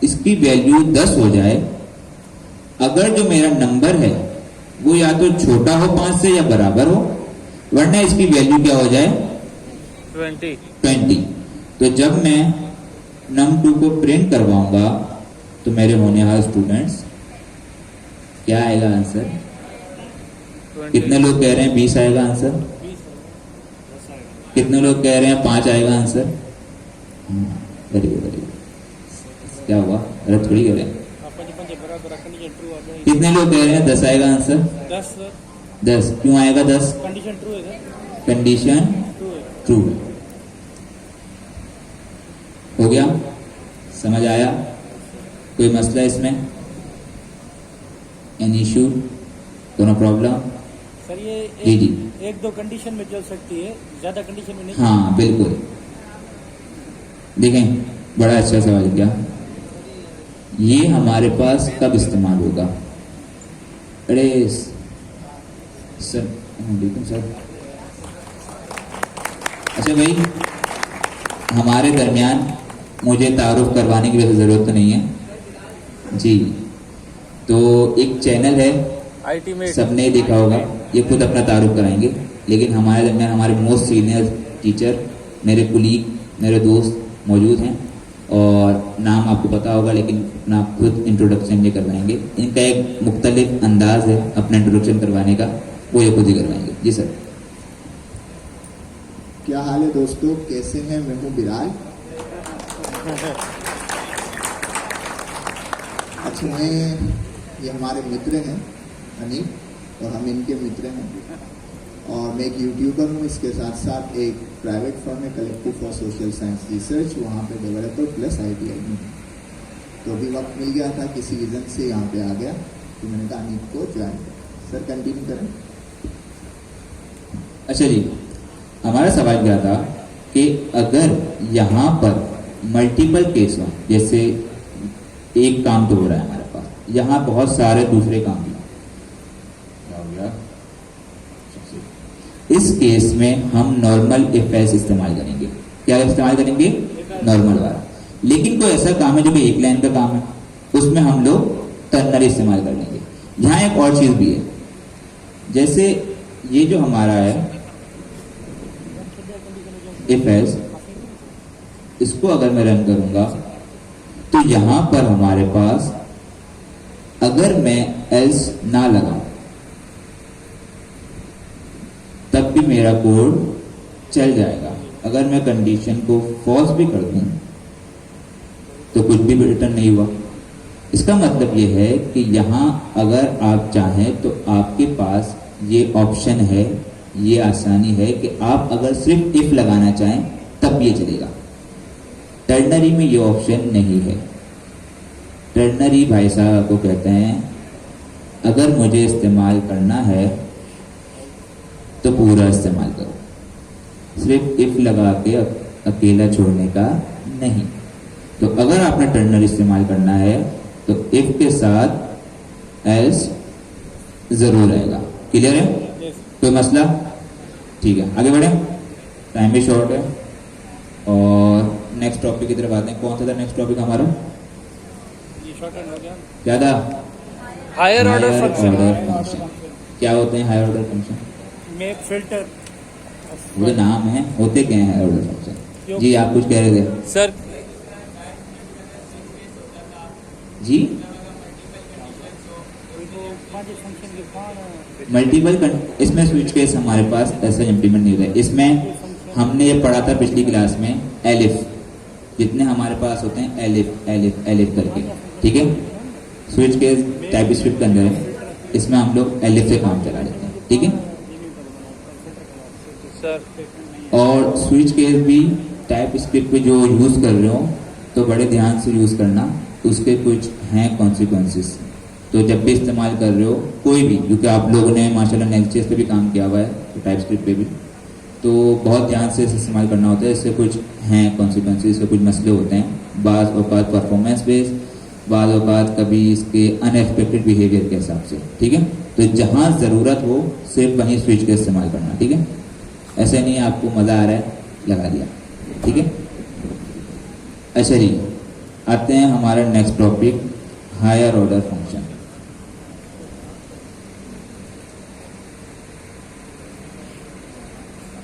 इसकी वैल्यू 10 हो जाए अगर जो मेरा नंबर है वो या तो छोटा हो 5 से या बराबर हो, वरना इसकी वैल्यू क्या हो जाए? 20। तो जब मैं num2 को प्रिंट करवाऊंगा तो मेरे होने वाले स्टूडेंट्स क्या आएगा आंसर? 20 कितने लोग कह रहे हैं 20 आएगा आंसर? कितने लोग कह रहे हैं 5 आएगा answer? Very good very good. क्या हुआ? अरे थोड़ी कह रहे हैं। कितने लोग कह रहे हैं 10 आएगा आंसर? 10 क्यों आएगा 10? कंडीशन ट्रू है, कंडीशन ट्रू है। हो गया? समझ आया? कोई मसला इसमें? Any issue? No problem? Sir ये जी जी। एक दो कंडीशन में चल सकती है, ज्यादा कंडीशन में नहीं। हाँ बिल्कुल। देखें, बड़ा अच्छा सवाल किया। ये हमारे पास कब इस्तेमाल होगा? अरे सर, बिल्कुल सर। अच्छा भाई, हमारे दरमियान मुझे तारुफ करवाने की जरूरत तो नहीं है जी। तो एक चैनल है, IT में सबने देखा होगा, ये खुद अपना तारुफ कराएंगे। लेकिन हमारे दरमियान हमारे मोस्ट सीनियर टीचर, मेरे कुलीग, मेरे दोस्त मौजूद हैं, और नाम आपको पता होगा, लेकिन अपना खुद इंट्रोडक्शन ये करवाएंगे। इनका एक मुख्तलिफ अंदाज है अपना इंट्रोडक्शन करवाने का, वो ये खुद ही करवाएंगे। जी सर। क्या हाल है दोस्तों, कैसे हैं? मैं हूं बिलाल। अच्छा, ये हमारे मित्र हैं अनिल, और हम इनके मित्र हैं। और मैं एक यूट्यूबर हूँ, इसके साथ साथ एक प्राइवेट फर्म है collective for social science research, वहाँ पे डेवलपर प्लस ITI में। तो अभी वक्त मिल गया था, किसी रीज़न से यहाँ पे आ गया, तो मैंने कहा अनिल को ज्वाइन कर। सर कंटिन्यू करें। अच्छा जी, हमारा सवाल क्या था कि अगर यहाँ पर मल्टीपल केस हो, जैसे एक काम तो हो रहा है हमारे पास, यहाँ बहुत सारे दूसरे काम भी क्या हो गया, इस केस में हम नॉर्मल इफ एल्स इस्तेमाल करेंगे। क्या इस्तेमाल करेंगे? नॉर्मल वाला। लेकिन कोई ऐसा काम है जो कि एक लाइन का काम है, उसमें हम लोग टर्नरी इस्तेमाल कर लेंगे। यहाँ एक और चीज भी है, जैसे ये जो हमारा है इफ एल्स, इसको अगर मैं रन करूंगा तो यहां पर हमारे पास अगर मैं एल्स ना लगाऊं तब भी मेरा कोड चल जाएगा। अगर मैं कंडीशन को फॉल्स भी कर दूं तो कुछ भी रिटर्न नहीं हुआ। इसका मतलब ये है कि यहां अगर आप चाहें तो आपके पास ये ऑप्शन है, ये आसानी है कि आप अगर सिर्फ इफ लगाना चाहें तब ये चलेगा। टर्नरी में ये ऑप्शन नहीं है। टर्नरी भाई साहब को कहते हैं अगर मुझे इस्तेमाल करना है तो पूरा इस्तेमाल करो, सिर्फ इफ लगा के अकेला छोड़ने का नहीं। तो अगर आपने टर्नरी इस्तेमाल करना है तो इफ के साथ एल्स जरूर रहेगा। क्लियर है? कोई मसला? ठीक है, आगे बढ़े, टाइम भी शॉर्ट है। और नेक्स्ट टॉपिक की तरफ आते हैं। कौन सा था नेक्स्ट टॉपिक हमारा? ये शॉर्ट हैंड हो गया। क्या था? Higher order function. क्या होते हैं higher order function? Make filter वो नाम है, होते क्या है हायर ऑर्डर फंक्शन? जी आप कुछ कह रहे थे सर जी? मल्टीपल इसमें स्विच केस हमारे पास ऐसा इम्प्लीमेंट नहीं होता है। इसमें हमने ये पढ़ा था पिछली क्लास में, एलिफ, जितने हमारे पास होते हैं एलिफ एलिफ एलिफ करके, ठीक है। स्विच केस टाइप स्क्रिप्ट के अंदर है, इसमें हम लोग एलिफ से काम चला लेते हैं, ठीक है। सर और स्विच केस भी टाइप स्क्रिप्ट पे जो यूज कर रहे हो तो बड़े ध्यान से यूज करना, उसके कुछ हैं कॉन्सिक्वेंसेस। तो जब भी इस्तेमाल कर रहे हो कोई भी, क्योंकि आप लोगों ने माशाल्लाह नेक्स्ट पे भी काम किया हुआ है तो टाइप स्क्रिप्ट पे भी, तो बहुत ध्यान से इसे इस्तेमाल करना होता है। इससे कुछ हैं कॉन्सिक्वेंसेस, इससे कुछ मसले होते हैं, बाज़ औक़ात परफॉर्मेंस बेस्ड, बाज़ औक़ात कभी इसके अनएक्सपेक्टेड बिहेवियर के हिसाब से, ठीक है। तो जहाँ ज़रूरत हो सिर्फ वहीं स्विच का इस्तेमाल करना, ठीक है। ऐसे नहीं आपको मज़ा आ रहा है लगा दिया, ठीक है। अच्छा जी, आते हैं हमारा next topic, higher order function.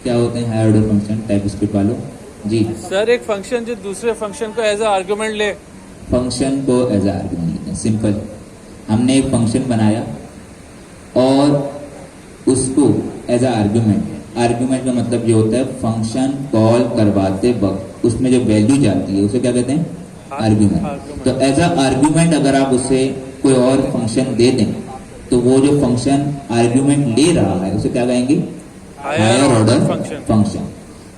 क्या होते हैं higher order function TypeScript वालों? जी सर एक फंक्शन जो दूसरे फंक्शन को एज अ आर्गुमेंट ले। फंक्शन को एज आर्गुमेंट लेते हैं। सिंपल, हमने एक फंक्शन बनाया और उसको एज आर्गुमेंट, आर्गुमेंट का मतलब ये होता है फंक्शन कॉल करवाते वक्त उसमें जो वैल्यू जाती है उसे क्या कहते हैं? आर्गुमेंट। तो एज आर्गुमेंट अगर आप उसे कोई और फंक्शन दे दें तो वो जो फंक्शन आर्गुमेंट ले रहा है उसे क्या कहेंगे? Higher order function.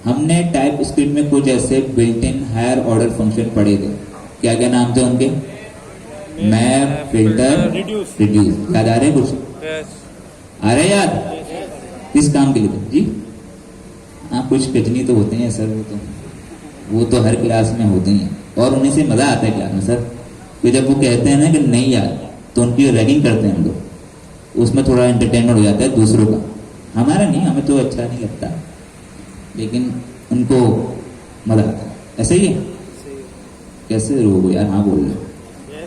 हमने टाइप स्क्रिप्ट में कुछ ऐसे built in higher order function पढ़े थे। क्या क्या नाम थे उनके? Map, filter, reduce. याद आ रहे हैं कुछ? आ रहे याद? किस काम के लिए थे जी? हाँ कुछ कजनी तो होते हैं सर, वो तो हर क्लास में होते ही हैं और उन्हीं से मजा आता है क्लास में सर। तो जब वो कहते हैं ना कि नहीं यार, तो उनकी रैगिंग करते हैं हम लोग, उसमें थोड़ा एंटरटेनमेंट हो जाता है दूसरों का, हमारा नहीं, हमें तो अच्छा नहीं लगता, लेकिन उनको मजा आता है। ऐसे ही है? कैसे रोगो यार, हाँ बोल रहे।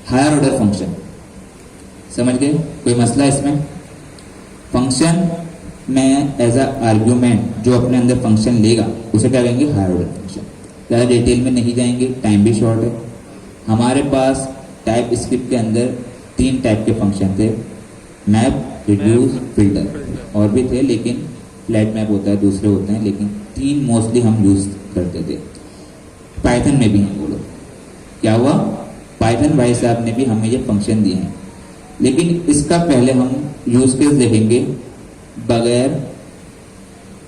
हायर ऑर्डर फंक्शन समझ गए? कोई मसला इसमें? फंक्शन में एज अ आर्ग्यूमेंट जो अपने अंदर फंक्शन लेगा उसे क्या कहेंगे? Higher order function. ज़्यादा डिटेल में नहीं जाएंगे, टाइम भी शॉर्ट है। हमारे पास टाइप स्क्रिप्ट के अंदर 3 टाइप के फंक्शन थे, मैप, रिड्यूस, फिल्टर, और भी थे लेकिन फ्लैट मैप होता है, दूसरे होते हैं, लेकिन 3 मोस्टली हम यूज करते थे। पाइथन में भी हैं वो लोग। क्या हुआ? पाइथन भाई साहब ने भी हमें ये फंक्शन दिए हैं, लेकिन इसका पहले हम यूज केस देखेंगे बगैर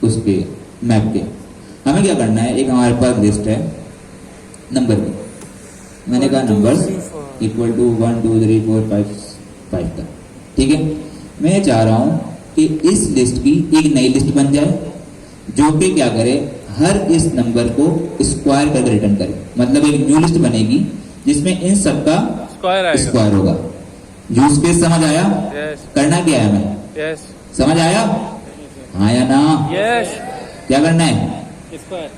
उसके मैप के। हमें क्या करना है, एक हमारे पास लिस्ट है नंबर की, मैंने कहा नंबर इक्वल टू 1 2 3 4 5 5 तक, ठीक है। मैं चाह रहा हूं कि इस लिस्ट की एक नई लिस्ट बन जाए जो कि क्या करे, हर इस नंबर को स्क्वायर करके रिटर्न करे। मतलब एक न्यू लिस्ट बनेगी जिसमें इन सबका स्क्वायर आएगा। स्क्वायर होगा। यूज केस समझ आया? यस करना क्या है हमें? यस समझ आया? हाँ या ना? यस क्या करना है?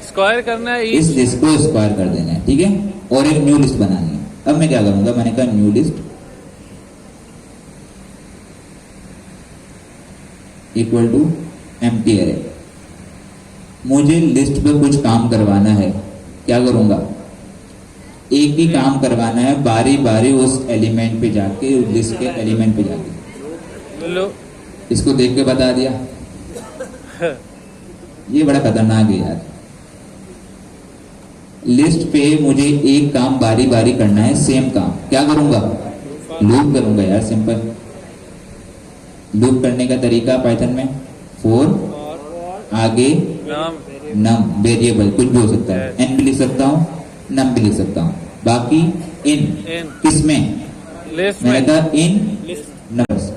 स्क्वायर करना है इस each। लिस्ट को स्क्वायर कर देना है, ठीक है, और एक न्यू लिस्ट बनानी है। अब मैं क्या करूंगा, मैंने कहा new list equal to empty array. मुझे लिस्ट पे कुछ काम करवाना है, क्या करूंगा, एक ही काम करवाना है, बारी बारी उस एलिमेंट पे जाके, उस लिस्ट के एलिमेंट पे जाके। लो इसको देख के बता दिया। ये बड़ा खतरनाक है यार। लिस्ट पे मुझे एक काम बारी बारी करना है, सेम काम। क्या करूंगा? लूप करूंगा यार, सिंपल। लूप करने का तरीका पाइथन में फॉर, आगे नाम नम, वेरिएबल कुछ भी हो सकता है, एन भी लिख सकता हूँ, नम भी लिख सकता हूँ, बाकी इन इन किसमें, लिस्ट मैंने में कहा इन नंबर्स।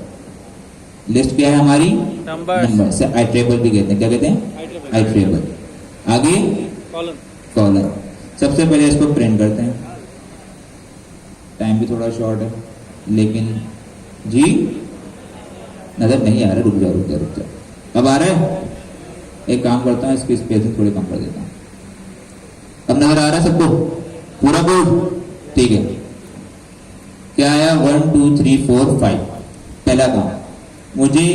लिस्ट क्या है हमारी? नंबर्स नंबर से आइट्रेबल भी कहते हैं। क्या कहते हैं? आइट्रेबल। आगे कॉलम। सबसे पहले इसको प्रिंट करते हैं। टाइम भी थोड़ा शॉर्ट है लेकिन जी नजर नहीं आ रहा, रुक जा। अब आ रहा है? एक काम करता हूँ, इसकी स्पेसिंग थोड़ी कम कर देता हूँ। अब नजर आ रहा है सबको पूरा कोड? ठीक है। क्या आया? 1 2 3 4 5। पहला काम, मुझे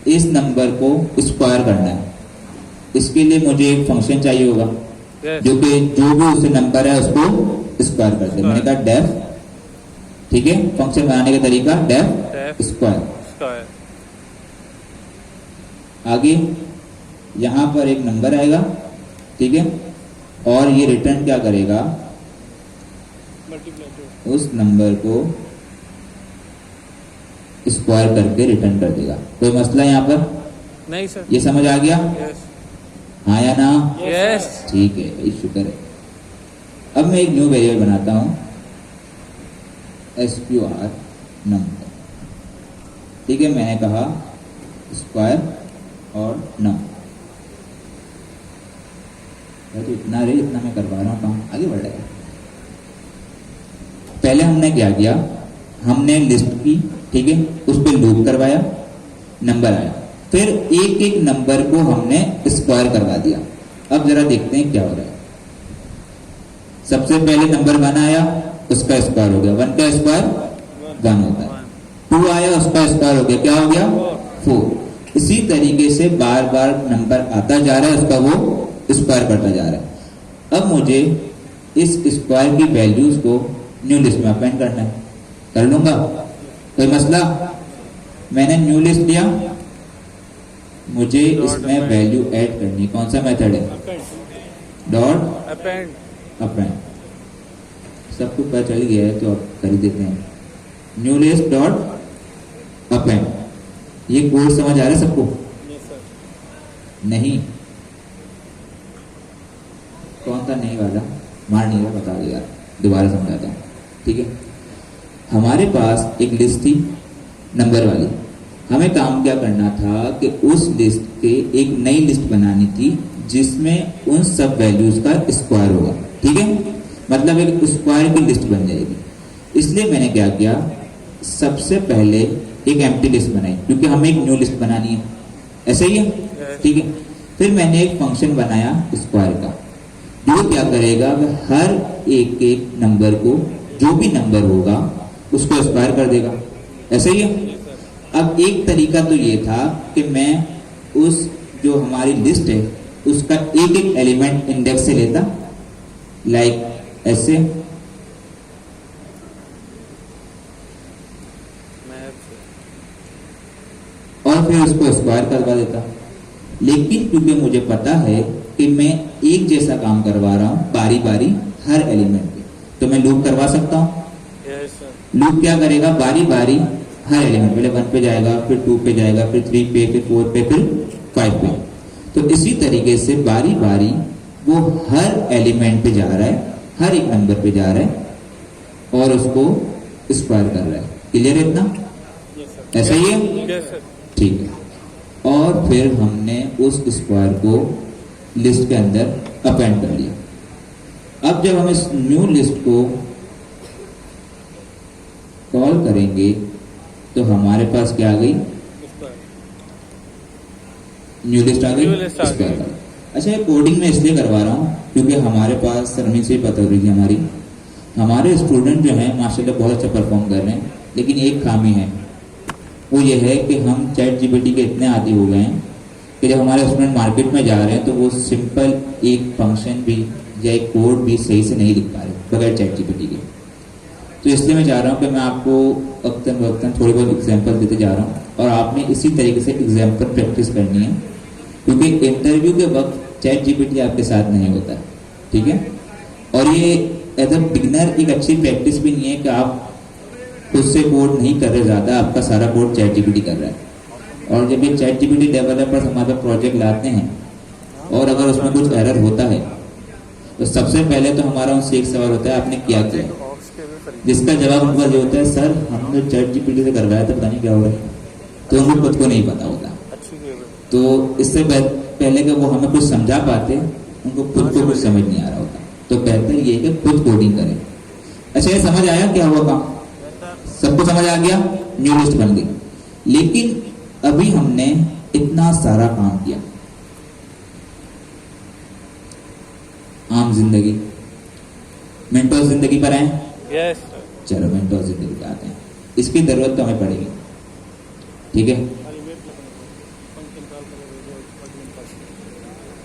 इस नंबर को स्क्वायर करना है। इसके लिए मुझे एक फंक्शन चाहिए होगा जो कि जो भी उससे नंबर है उसको स्क्वायर कर दे। मैंने कहा डेफ, ठीक है, फंक्शन बनाने का तरीका डेफ स्क्वायर। स्क्वायर आगे यहां पर एक नंबर आएगा, ठीक है, और ये रिटर्न क्या करेगा, उस नंबर को स्क्वायर करके रिटर्न कर देगा। कोई मसला यहाँ पर? नहीं सर। ये समझ आ गया? यस हाँ या ना? यस ठीक है भाई, शुक्र है। अब मैं एक न्यू वेरिएबल बनाता हूं, SQR नंबर, ठीक है। मैंने कहा स्क्वायर और नम। तो इतना रे, इतना मैं करवा रहा हूँ काम, आगे बढ़ रहा है। पहले हमने क्या किया, हमने लिस्ट की, ठीक है, उस पर लूप करवाया, नंबर आया, फिर एक एक नंबर को हमने स्क्वायर करवा दिया। अब जरा देखते हैं क्या हो रहा है। सबसे पहले नंबर 1 आया, उसका स्क्वायर हो गया, 1 का स्क्वायर 1 होता है। 2 आया, उसका स्क्वायर हो गया, क्या हो गया? 4। इसी तरीके से बार बार नंबर आता जा रहा है, उसका वो स्क्वायर करता जा रहा है। अब मुझे इस स्क्वायर की वैल्यूज को न्यू लिस्ट में अपेंड करना है, कर लूंगा, कोई मसला? मैंने न्यू लिस्ट लिया, मुझे इसमें वैल्यू ऐड करनी। कौन सा मेथड है? Dot append. सबको पता चल गया है तो अब कर देते हैं। New list dot append. ये कोड समझ आ रहा है सबको? नहीं? कौन सा नहीं वाला? मार नहीं रहा, बता दो यार, दोबारा समझाता हूँ, ठीक है। हमारे पास एक लिस्ट थी नंबर वाली, हमें काम क्या करना था कि उस लिस्ट के एक नई लिस्ट बनानी थी जिसमें उन सब वैल्यूज का स्क्वायर होगा, ठीक है, मतलब एक स्क्वायर की लिस्ट बन जाएगी। इसलिए मैंने क्या किया, सबसे पहले एक एम्प्टी लिस्ट बनाई क्योंकि हमें एक न्यू लिस्ट बनानी है, ऐसा ही है, ठीक है। फिर मैंने एक फंक्शन बनाया स्क्वायर का, जो क्या करेगा, हर एक एक नंबर को, जो भी नंबर होगा उसको स्क्वायर कर देगा, ऐसा ही है। अब एक तरीका तो ये था कि मैं उस जो हमारी लिस्ट है उसका एक एक एलिमेंट इंडेक्स से लेता, लाइक ऐसे, और फिर उसको स्क्वायर करवा देता। लेकिन क्योंकि मुझे पता है कि मैं एक जैसा काम करवा रहा हूं बारी बारी हर एलिमेंट पे, तो मैं लूप करवा सकता हूं। लूप क्या करेगा, बारी बारी हर एलिमेंट, पहले 1 पे जाएगा, फिर 2 पे जाएगा, फिर 3 पे, फिर 4 पे, फिर 5 पे। तो इसी तरीके से बारी बारी वो हर एलिमेंट पे जा रहा है, हर एक नंबर पे जा रहा है और उसको स्क्वायर कर रहा है। क्लियर है इतना? ऐसा ही है? ठीक है। और फिर हमने उस स्क्वायर को लिस्ट के अंदर अपेंड कर लिया। अब जब हम इस न्यू लिस्ट को कॉल करेंगे तो हमारे पास क्या आ गई, न्यू लिस्ट आ गई, New list आ गई। स्क्वायर का। अच्छा, ये कोडिंग में इसलिए करवा रहा हूँ क्योंकि हमारे पास सरमी से ही पता हो रही थी हमारे स्टूडेंट जो हैं माशाल्लाह बहुत अच्छा परफॉर्म कर रहे हैं, लेकिन एक खामी है, वो ये है कि हम चैट जीपीटी के इतने आदी हो गए हैं कि जब हमारे स्टूडेंट मार्केट में जा रहे हैं तो वो सिंपल एक फंक्शन भी या एक कोड भी सही से नहीं लिख पा रहे बगैर चैट जीपीटी के। तो इसलिए मैं चाह रहा हूँ कि मैं आपको वक्तन वक्तन थोड़ी बहुत एग्जांपल देते जा रहा हूँ और आपने इसी तरीके से एग्जांपल प्रैक्टिस करनी है, क्योंकि इंटरव्यू के वक्त चैट जीपीटी आपके साथ नहीं होता, ठीक है। और ये एज अ बिगिनर एक अच्छी प्रैक्टिस भी नहीं है कि आप खुद से कोड नहीं कर रहे, ज़्यादा आपका सारा कोड चैट जीपीटी कर रहा है। और जब ये चैट जीपीटी डेवलपर्स हमारे प्रोजेक्ट लाते हैं और अगर उसमें कुछ एरर होता है तो सबसे पहले तो हमारा उनसे एक सवाल होता है, आपने किया क्या, जिसका जवाब उनका ये होता है, सर हमने चैट जीपीटी से करवाया था, पता नहीं क्या हो रहा है। तो उनको खुद को नहीं पता होता। तो इससे पहले कि वो हमें कुछ समझा पाते, उनको खुद को कुछ समझ नहीं आ रहा होता। तो बेहतर ये है कि खुद कोडिंग करें। अच्छा, ये समझ आया क्या हुआ काम, सबको समझ आ गया, न्यू लिस्ट बन गई। लेकिन अभी हमने इतना सारा काम किया, आम जिंदगी, मेंटोस जिंदगी पर आए। यस चलो मेंटोस जिंदगी पे आते हैं, इसकी जरूरत तो हमें पड़ेगी, ठीक है।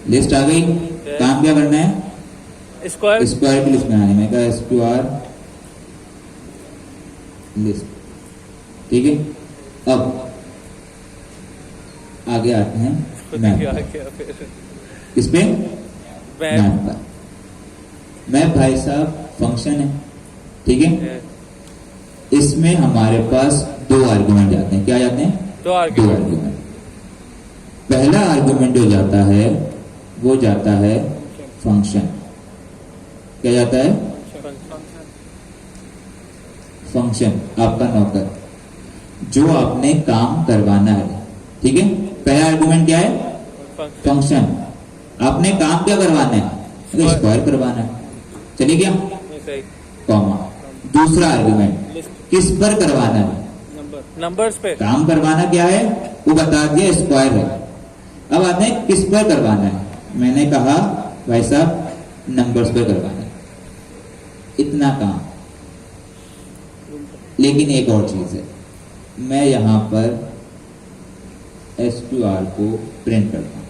लिस्ट आ गई, काम क्या करना है, स्क्वायर स्क्वायर की लिस्ट बनानी। मैं कहा स्क्वायर लिस्ट, ठीक है। अब आगे आते हैं मैप पर। किस पे, मैप पर। मैप भाई साहब फंक्शन है, ठीक है। इसमें हमारे पास दो आर्गुमेंट जाते हैं, क्या जाते हैं, दो दो आर्ग्यूमेंट। आर्गुमेंट। पहला आर्गुमेंट जो जाता है वो जाता है फंक्शन, क्या जाता है, फंक्शन, आपका नौकर जो आपने काम करवाना है, ठीक है। पहला आर्गुमेंट क्या है, फंक्शन। आपने काम क्या करवाना है, स्क्वायर करवाना है, चलिए क्या, कॉमा। दूसरा आर्गुमेंट किस पर करवाना है, नंबर्स पे। काम करवाना क्या है वो बता दिया, स्क्वायर है। अब आते हैं किस पर करवाना है, मैंने कहा भाई साहब नंबर्स पर करवाना है, इतना काम। लेकिन एक और चीज है, मैं यहां पर SQR को प्रिंट करता हूं,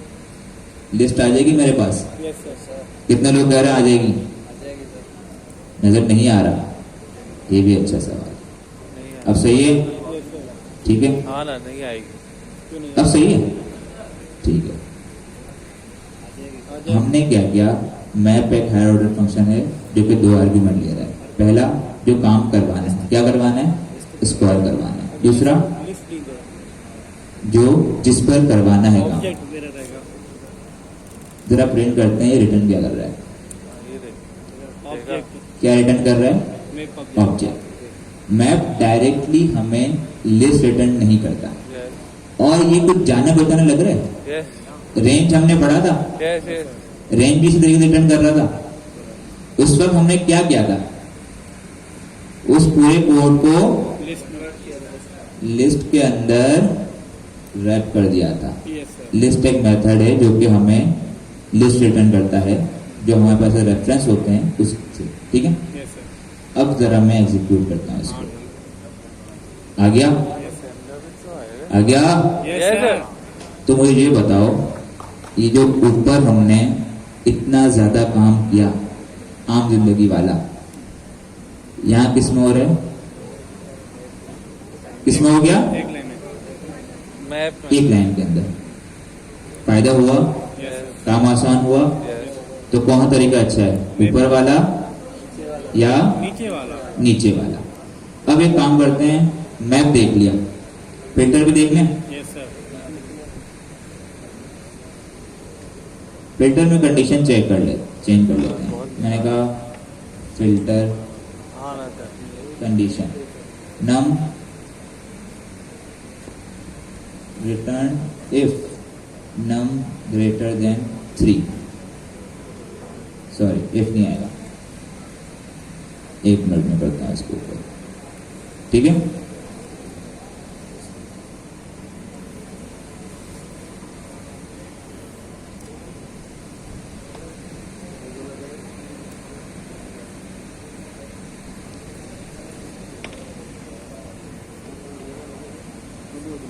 लिस्ट आ जाएगी मेरे पास। कितने लोग कह रहे हैं आ जाएगी, नजर नहीं आ रहा, ये भी अच्छा सवाल। अब सही है, ठीक है, हाँ ना, नहीं आएगी। अब सही है, ठीक है। हमने क्या किया, मैप एक हायर ऑर्डर फंक्शन है जो कि दो आर्गुमेंट ले रहा है। पहला जो काम करवाना है, क्या करवाना है, स्क्वायर करवाना है। दूसरा जो जिस पर करवाना है काम। जरा प्रिंट करते हैं, ये रिटर्न क्या कर रहा है, क्या रिटर्न कर रहा है, ऑब्जेक्ट। मैप डायरेक्टली हमें लिस्ट रिटर्न नहीं करता, और ये कुछ जाने बताने लग रहा है। रेंज हमने पढ़ा था, रेंज भी इसी तरीके से रिटर्न कर रहा था। उस वक्त हमने क्या किया था, उस पूरे कोड को लिस्ट के अंदर रैप कर दिया था। लिस्ट एक मेथड है जो कि हमें लिस्ट रिटर्न करता है, जो हमारे पास रेफरेंस होते हैं उससे, ठीक है। अब जरा मैं एग्जीक्यूट करता हूँ इसको, आ गया, आ गया। तो मुझे ये बताओ, ये जो ऊपर हमने इतना ज्यादा काम किया आम जिंदगी वाला, यहाँ किस में हो रहा है, किस में हो गया, मैप एक लाइन के अंदर। फायदा हुआ, काम आसान हुआ। तो कौन सा तरीका अच्छा है, ऊपर वाला या नीचे वाला। अब एक काम करते हैं, मैप देख लिया, फिल्टर भी देख लें। फिल्टर में कंडीशन चेंज कर लेते हैं। मैंने कहा filter condition num return if num greater than 3, sorry if नहीं आएगा, 1 मिनट में करता हूं इसके ऊपर, ठीक है।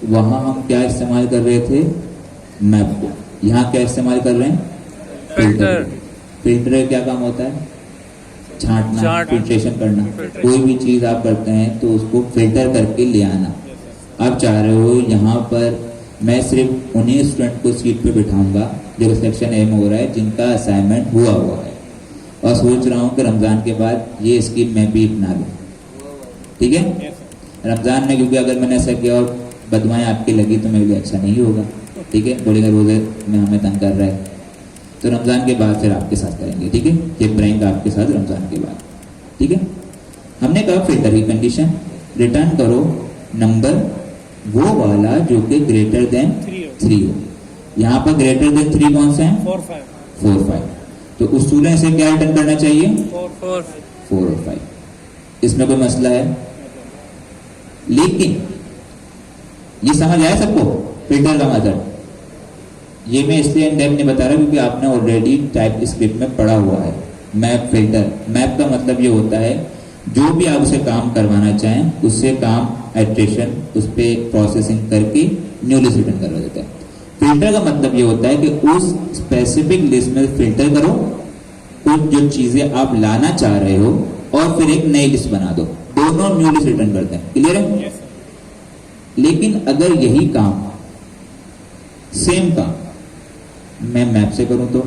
वहां हम क्या इस्तेमाल कर रहे थे, मैप को। यहाँ क्या इस्तेमाल कर रहे हैं, फिल्टर। फिल्टर का क्या काम होता है, छांटना, फिल्ट्रेशन करना। कोई भी चीज आप करते हैं तो उसको फिल्टर करके ले आना। आप चाह रहे हो यहाँ पर मैं सिर्फ उन्हीं स्टूडेंट को सीट पे बिठाऊंगा जो सेक्शन ए में हो रहा है, जिनका असाइनमेंट हुआ है, और सोच रहा हूँ कि रमजान के बाद ये स्कीम मैं भी अपना लूँ, ठीक है। रमजान में क्योंकि अगर मैंने ऐसा किया और बदमाएं आपकी लगी तो मेरे लिए अच्छा नहीं होगा, ठीक है। बोलेगा रोजे में हमें तंग कर रहा है, तो रमजान के बाद फिर आपके साथ करेंगे, ठीक है। ये प्रैंक आपके साथ रमजान के बाद, ठीक है। हमने कहा फिल्टर की कंडीशन, रिटर्न करो नंबर वो वाला जो कि ग्रेटर देन 3 हो। यहाँ पर ग्रेटर देन 3 कौन सा है, 4 5। तो उस स्टूडेंट से क्या रिटर्न करना चाहिए, 4 और 5। इसमें कोई मसला है, लेकिन ये समझ आया सबको फिल्टर का मेथड। ये मैं इसलिए इन डेप्थ नहीं बता रहा क्योंकि आपने ऑलरेडी टाइप स्क्रिप्ट में पढ़ा हुआ है। मैप फिल्टर, मैप का मतलब ये होता है जो भी आप उसे काम करवाना चाहें उससे काम एट्रेशन उस पर प्रोसेसिंग करके न्यू लिस्ट रिटर्न करवा देता है। फिल्टर का मतलब ये होता है कि उस स्पेसिफिक लिस्ट में फिल्टर करो कुछ जो चीजें आप लाना चाह रहे हो और फिर एक नई लिस्ट बना दो, दोनों न्यू लिस्ट रिटर्न करते हैं। क्लियर है? लेकिन अगर यही काम सेम काम मैं मैप से करूं तो,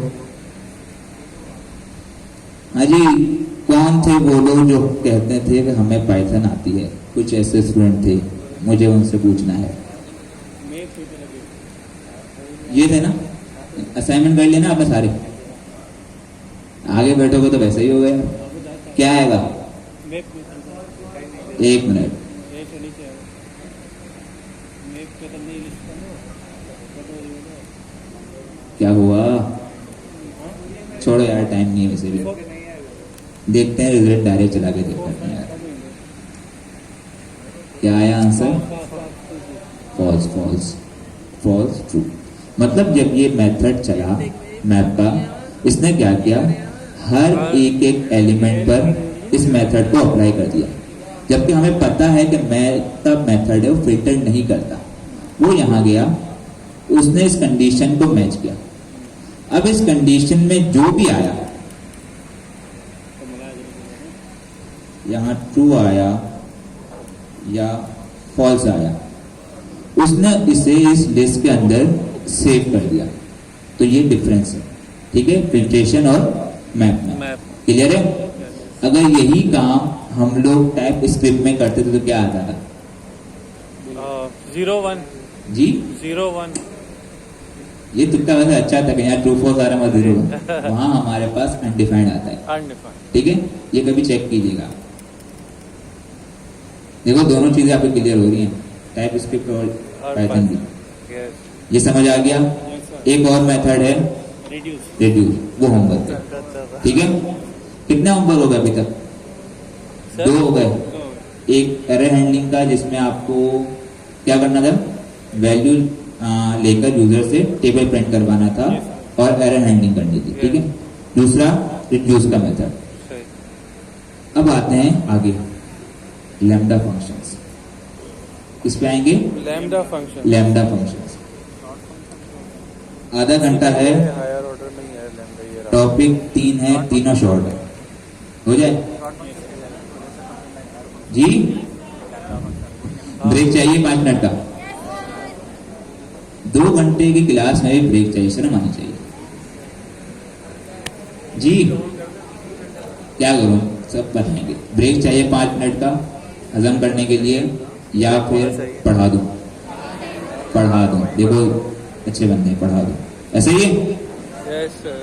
हाँ जी, कौन थे वो लोग जो कहते थे कि हमें पाइथन आती है? कुछ ऐसे स्टूडेंट थे, मुझे उनसे पूछना है। ये थे ना, असाइनमेंट कर लेना आपने सारे, आगे बैठोगे तो वैसे ही हो गया। क्या आएगा, 1 मिनट, क्या हुआ? छोड़ो यार, टाइम नहीं है वैसे भी, देखते हैं रिजल्ट डायरेक्ट चला के देखते हैं यार। क्या आया answer? False false false true. मतलब जब ये मेथड चला मैप का, इसने क्या किया, हर एक एक एलिमेंट पर इस मेथड को अप्लाई कर दिया, जबकि हमें पता है कि मैप मेथड है वो फिल्टर नहीं करता। वो यहाँ गया, उसने इस कंडीशन को मैच किया। अब इस कंडीशन में जो भी आया, यहाँ ट्रू आया या फॉल्स आया, उसने इसे इस लिस्ट के अंदर सेव कर दिया। तो ये डिफरेंस है, ठीक है, फिल्ट्रेशन और मैप में। क्लियर है? अगर यही काम हम लोग टाइप स्क्रिप्ट में करते थे तो क्या आता था? 0 1 जी 0 1। ये तुक्का वैसे अच्छा था कि यहाँ ट्रू फॉल्स आ रहा है, 0। वहां हमारे पास अनडिफाइंड आता है, ठीक है। ये कभी चेक कीजिएगा, देखो दोनों चीजें आपको क्लियर हो रही हैं, टाइप स्क्रिप्ट और पाइथन की। ये समझ आ गया? एक और मेथड है रिड्यूस, वो होमवर्क है, ठीक है। कितने होमवर्क हो गए अभी तक? 2 हो गए। एक एरर हैंडलिंग का, जिसमें आपको क्या करना था, वैल्यू लेकर यूजर से टेबल प्रिंट करवाना था और एरर हैंडलिंग करनी थी, ठीक है। दूसरा रिड्यूस का मेथड। अब आते हैं आगे, लैम्डा फंक्शंस। इस पे आएंगे लैम्डा फंक्शंस। आधा घंटा है, हायर ऑर्डर में ही है लैम्डा, ये रहा। टॉपिक 3 है, तीनों शॉर्ट है, हो जाए जी। ब्रेक चाहिए 5 मिनट का, 2 घंटे की क्लास में भी ब्रेक चाहिए, शर्म आनी चाहिए जी। क्या करूं, सब बताएंगे। ब्रेक चाहिए 5 मिनट का हजम करने के लिए, या फिर पढ़ा दूं? देखो अच्छे बंदे हैं, पढ़ा दूं, ऐसे ही है?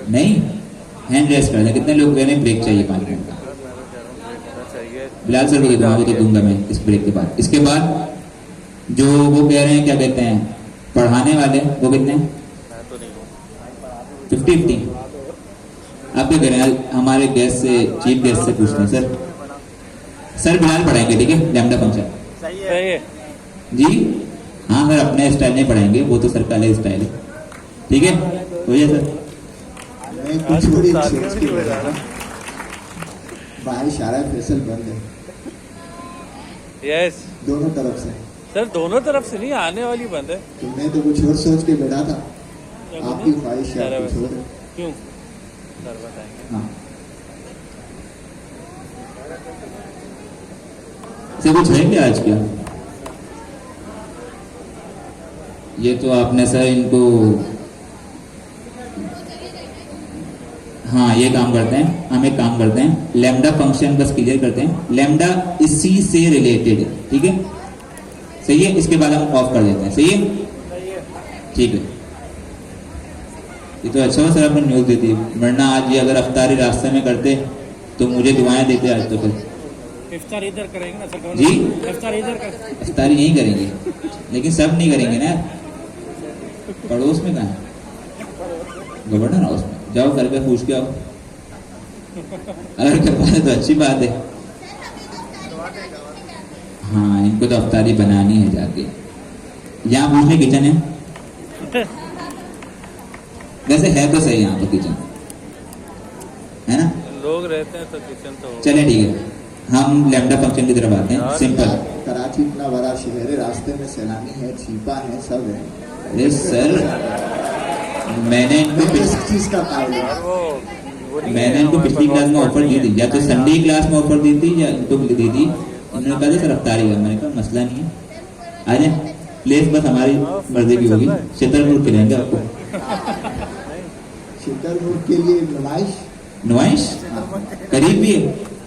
नहीं, हैंड रेस्ट कर दें। कितने लोग कह रहे हैं ब्रेक चाहिए 5 मिनट का? बिलाल सर को तो दूंगा मैं इस ब्रेक के बाद। इसके बाद जो वो कह रहे हैं, क्या कहते हैं, पढ़ाने वाले वो कितने? मैं तो नहीं हूँ। 50-50। आप क्या करें, हमारे गेस्ट से, चीफ गेस्ट से पूछते हैं। सर बिलाल पढ़ाएंगे, ठीक है, लैम्डा फंक्शन। सही है। सही है। जी हाँ सर, अपने स्टाइल नहीं पढ़ाएंगे, वो तो सर का अलग स्टाइल है, ठीक है, हो जाए सर। मैं कुछ थोड़ी सोच के बैठा था, भाई शारा फैसल बंद है यस दोनों तरफ से, सर, दोनों तरफ से नहीं, आने वाली बंद है। तो मैं तो कुछ और सोच के बैठा था, आपकी ख्वाहिश है शारा कुछ और है। क्यों सर बताएंगे। हाँ से कुछ है क्या आज क्या? ये तो आपने सर इनको, हाँ ये काम करते हैं, हम एक काम करते हैं, लैम्डा फंक्शन बस क्लियर करते हैं। लैम्डा इसी से रिलेटेड है, ठीक है, सही है, इसके बाद हम ऑफ कर देते हैं, सही है, ठीक है। ये तो अच्छा हो सर आपने न्यूज दे दी, वरना आज ये अगर अफ्तारी रास्ते में करते तो मुझे दुआएं देते आज तो फिर। इफ्तार इधर करेंगे ना सर, जी इफ्तार इधर कर। अफ्तारी यही करेंगे, लेकिन सब नहीं करेंगे ना, पड़ोस में कहाँ है गवर्नर हाउस में, जाओ घर पे पूछ के आओ, अगर कर पाए तो अच्छी बात है। हाँ इनको तो अफ्तारी बनानी है जाके, यहाँ पूछ ले किचन है, वैसे है तो सही यहाँ पर किचन है ना, लोग रहते हैं तो किचन तो चले ठीक है, हम लैम्डा फंक्शन की तरफ आते हैं। सिंपल, कराची इतना बड़ा शहर है, रास्ते में सैलानी है, छिपा है, सब है। अरे सर मैंने इनको मैं किस चीज का कायल हूँ? वो नहीं मैंने है, इनको हमारे पिछली पास क्लास में hotspot ऑफर नहीं दी है। थी, या तो संडे क्लास में ऑफर दी थी या इनको दी थी, इन्होंने कहा था सर अफ्तारी का, मैंने कहा मसला नहीं है, आ जाए, प्लेस बस हमारी मर्जी की होगी, छतरपुर खिलाएंगे आपको। छतरपुर के लिए नुमाइश, नुमाइश करीब भी है,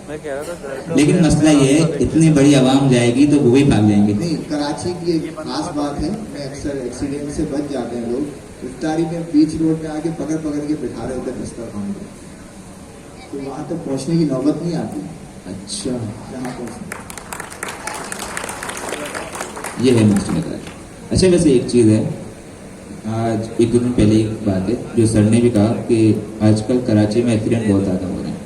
मैं कह रहा था घर का लेकिन मसला ये है इतनी बड़ी आवाम जाएगी तो वो भी भाग जाएंगे। नहीं कराची की एक खास बात है, मैं अक्सर एक्सीडेंट से बच जाते हैं लोग, इफ्तारी में बीच रोड में आके पकड़ पकड़ के बिठा रहे होते हैं दस्तरखान पे, तो वहां तक पहुंचने की नौबत नहीं आती। अच्छा जहाँ पहुंचने ये है मुश्किल का। अच्छा वैसे एक चीज़ है, आज एक दो दिन पहले एक बात है जो सर ने भी कहा कि आजकल कराची में एक्सीडेंट बहुत ज़्यादा हो रहे हैं।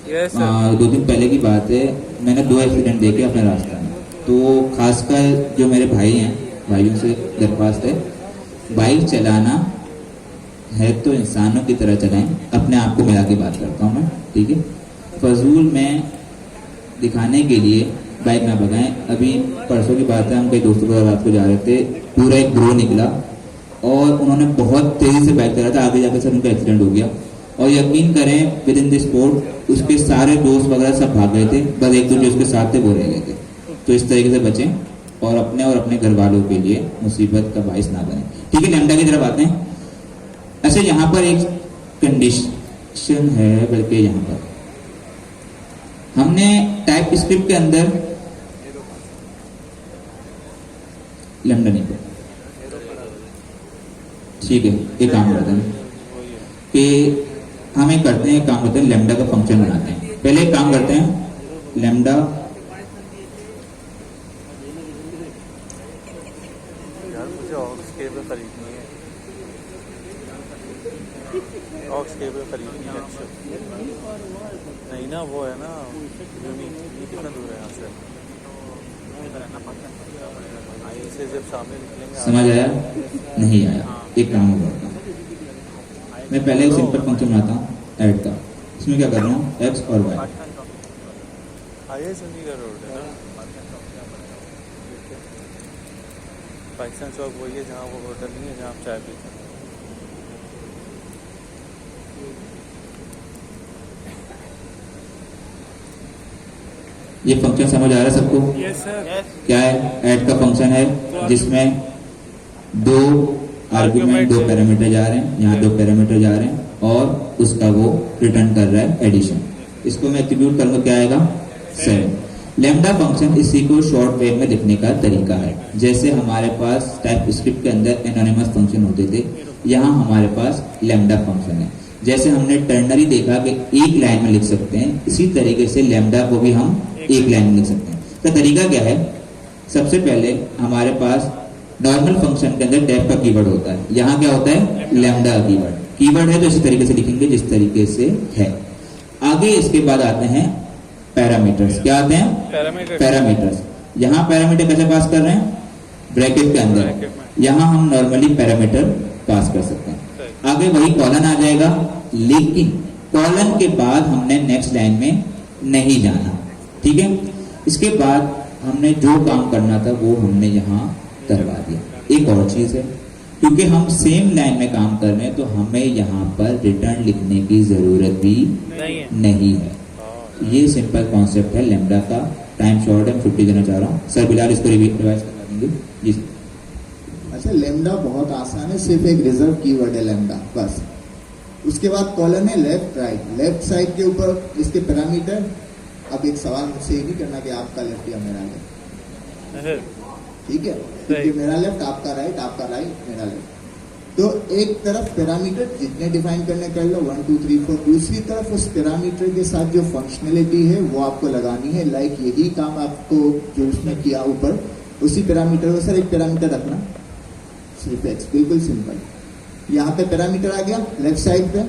यस सर 2 दिन पहले की बात है, मैंने 2 एक्सीडेंट देखे अपने रास्ते में, तो खासकर जो मेरे भाई हैं, भाइयों से दरख्वास्त है, बाइक चलाना है तो इंसानों की तरह चलाएं, अपने आप को मिला के बात करता हूँ मैं, ठीक है, फजूल में दिखाने के लिए बाइक ना भगाएं। अभी परसों की बात है, हम कई दोस्तों के साथ रात को जा रहे थे, पूरा एक ग्रोह निकला और उन्होंने बहुत तेज़ी से बाइक चलाया था, आगे जाकर सर उनका एक्सीडेंट हो गया, और यकीन करें विद इन द स्पॉट उसके सारे दोस्त वगैरह सब भाग गए थे, बस एक दो जो उसके साथ थे वो रह गए थे। तो इस तरीके से बचें और अपने घर वालों के लिए मुसीबत का बाइस ना बने, ठीक है। लैम्डा की तरफ आते हैं। अच्छा यहाँ पर एक कंडीशन है, बल्कि यहाँ पर हमने टाइप स्क्रिप्ट के अंदर लैम्डा नहीं पढ़ा, ठीक है, एक काम करते हैं कि हम एक करते हैं, काम करते हैं लैम्डा का फंक्शन बनाते हैं। पहले एक काम करते हैं, लैम्डा यार मुझे ऑक्स केबल खरीदनी है, ऑक्स केबल खरीदनी है। अच्छा नहीं ना, वो है ना यूनिक, ये कितना दूर है यहाँ से? इसे जब सामने निकलेंगे समझ आया नहीं आया, एक काम करता हूँ मैं, पहले एक सिंपल फंक्शन बनाता हूँ ऐड का, इसमें क्या कर रहा हूँ एक्स और वाई, आइए चंडीगढ़ रोड है ना, पाकिस्तान चौक वही है जहाँ वो होटल नहीं है जहाँ आप चाय पीते हैं। ये फंक्शन समझ आ रहा है सबको? Yes sir. क्या है, ऐड का फंक्शन है जिसमें 2 आर्गुमेंट, 2 पैरामीटर जा रहे हैं, यहाँ 2 पैरामीटर जा रहे हैं और उसका वो रिटर्न कर रहा है एडिशन। इसको मैं एट्रीब्यूट करूंगा, क्या आएगा 7। लैम्डा फंक्शन इसी को शॉर्ट वे में लिखने का तरीका है, जैसे हमारे पास टाइप स्क्रिप्ट के अंदर एनोनिमस फंक्शन होते थे, यहाँ हमारे पास लैम्डा फंक्शन है। जैसे हमने टर्नरी देखा कि एक लाइन में लिख सकते हैं, इसी तरीके से लैम्डा को भी हम एक लाइन में लिख सकते हैं। तो तरीका क्या है, सबसे पहले हमारे पास नॉर्मल फंक्शन के अंदर डेफ का कीवर्ड होता है, यहाँ क्या होता है लैम्डा का कीवर्ड है तो इसी तरीके से लिखेंगे जिस तरीके से है। आगे इसके बाद आते हैं पैरामीटर्स। क्या आते हैं पैरामीटर्स। यहाँ पैरामीटर कैसे पास कर रहे हैं ब्रैकेट के अंदर, यहाँ हम नॉर्मली पैरामीटर पास कर सकते हैं। आगे वही कॉलन आ जाएगा, लेकिन कॉलन के बाद हमने नेक्स्ट लाइन में नहीं जाना, ठीक है। इसके बाद हमने जो काम करना था वो हमने यहाँ करवा दिया। एक और चीज है, क्योंकि हम सेम लाइन में काम कर रहे हैं तो हमें यहाँ पर रिटर्न लिखने की जरूरत भी नहीं है। ये सिंपल कॉन्सेप्ट है लैम्डा का। टाइम शॉर्ट है, 50 देना चाह रहा हूँ। सर बिलाल इसको रिवाइज करवा देंगे जी। अच्छा, लैम्डा बहुत आसान है, सिर्फ एक रिजर्व कीवर्ड है लैम्डा, बस। उसके बाद कॉलन है लेफ्ट राइट। लेफ्ट साइड के ऊपर इसके पैरामीटर। अब एक सवाल मुझसे ये नहीं करना कि आपका लेफ्ट या मेरा लेफ्ट, ठीक है, क्योंकि मेरा लेफ्ट आपका राइट, आपका राइट मेरा लेफ्ट। तो एक तरफ पैरामीटर जितने डिफाइन करने कर लो 1 2 3 4, दूसरी तरफ उस पैरामीटर के साथ जो फंक्शनलिटी है वो आपको लगानी है। लाइक यही काम आपको जो उसने किया ऊपर, उसी पैरामीटर को सर एक पैरामीटर रखना, सिर्फ एक्स, बिल्कुल सिंपल। यहाँ पे पैरामीटर आ गया लेफ्ट साइड पे।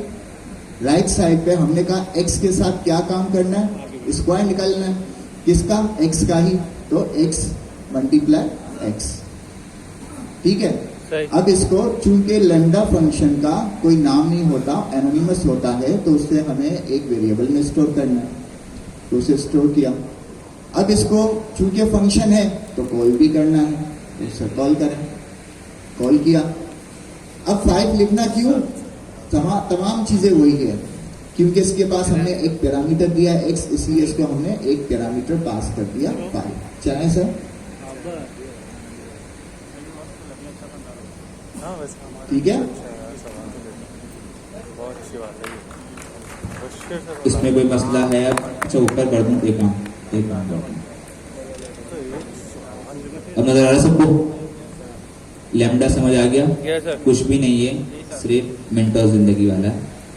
राइट साइड पे हमने कहा एक्स के साथ क्या काम करना है, स्क्वायर निकालना है। किसका, एक्स का ही, तो एक्स मल्टीप्लाई एक्स, ठीक है। अब इसको चूंकि लैम्डा फंक्शन का कोई नाम नहीं होता, एनोनिमस होता है, तो उससे हमें एक वेरिएबल में स्टोर करना है, तो उसे स्टोर किया। अब इसको चूंकि फंक्शन है तो कॉल भी करना है, तो उसे कॉल करें, कॉल किया। अब 5 लिखना क्यों, तमाम चीजें वही है, क्योंकि इसके पास हमने एक पैरामीटर दिया है एक्स, इसलिए इसको हमने एक पैरामीटर पास कर दिया 5। चाहे सर, ठीक है। बहुत अच्छी बात है। इसमें कोई मसला है? अच्छा ऊपर कर दूं, एक काम कर दूं। अब नजर आ रहा है सबको? लैम्डा समझ आ गया? कुछ भी नहीं है, सिर्फ मिनटों जिंदगी वाला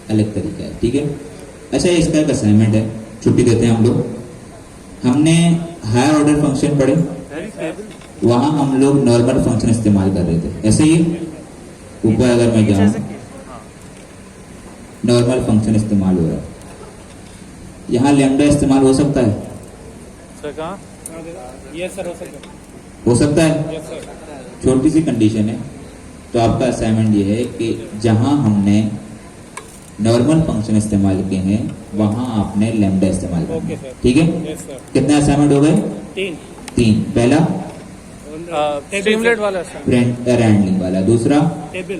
अलग तरीका है, ठीक है। अच्छा, इसका एक असाइनमेंट है, छुट्टी देते हैं हम लोग। हमने हायर ऑर्डर फंक्शन पढ़े, वहां हम लोग नॉर्मल फंक्शन इस्तेमाल कर रहे थे। ऐसे ही ऊपर अगर मैं जाऊं, नॉर्मल फंक्शन इस्तेमाल हो रहा है। यहाँ लैम्डा इस्तेमाल हो सकता है? यस सर, हो सकता है। हो सकता है? Yes sir. छोटी सी कंडीशन है, तो आपका असाइनमेंट ये है कि जहां हमने नॉर्मल फंक्शन इस्तेमाल किए हैं वहां आपने लैम्डा इस्तेमाल करना ओके है, सर। ठीक है। Yes sir. कितने असाइनमेंट हो गए? 3। पहला स्ट्रीमलेट वाला हैंडलिंग वाला, दूसरा टेबल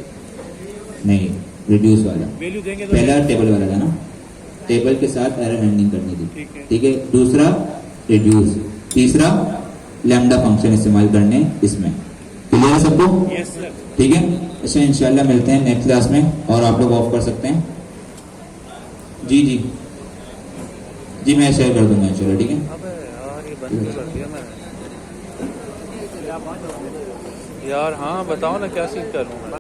नहीं रिड्यूस वाला। वैल्यू देंगे तो पहला टेबल वाला था ना, टेबल के साथ एरर हैंडलिंग करनी थी, ठीक है। ठीक है। दूसरा रिड्यूस, तीसरा लैम्डा फंक्शन इस्तेमाल करने इसमें। क्लियर है सबको? Yes sir. ठीक है। अच्छा, इंशाल्लाह मिलते हैं नेक्स्ट क्लास में, और आप लोग ऑफ कर सकते हैं। जी जी जी, मैं शेयर कर दूंगा इंशाल्लाह, ठीक है। अबे यार ये बंद क्यों कर दिया मैंने यार। हाँ बताओ ना क्या सीख करूँ मैं।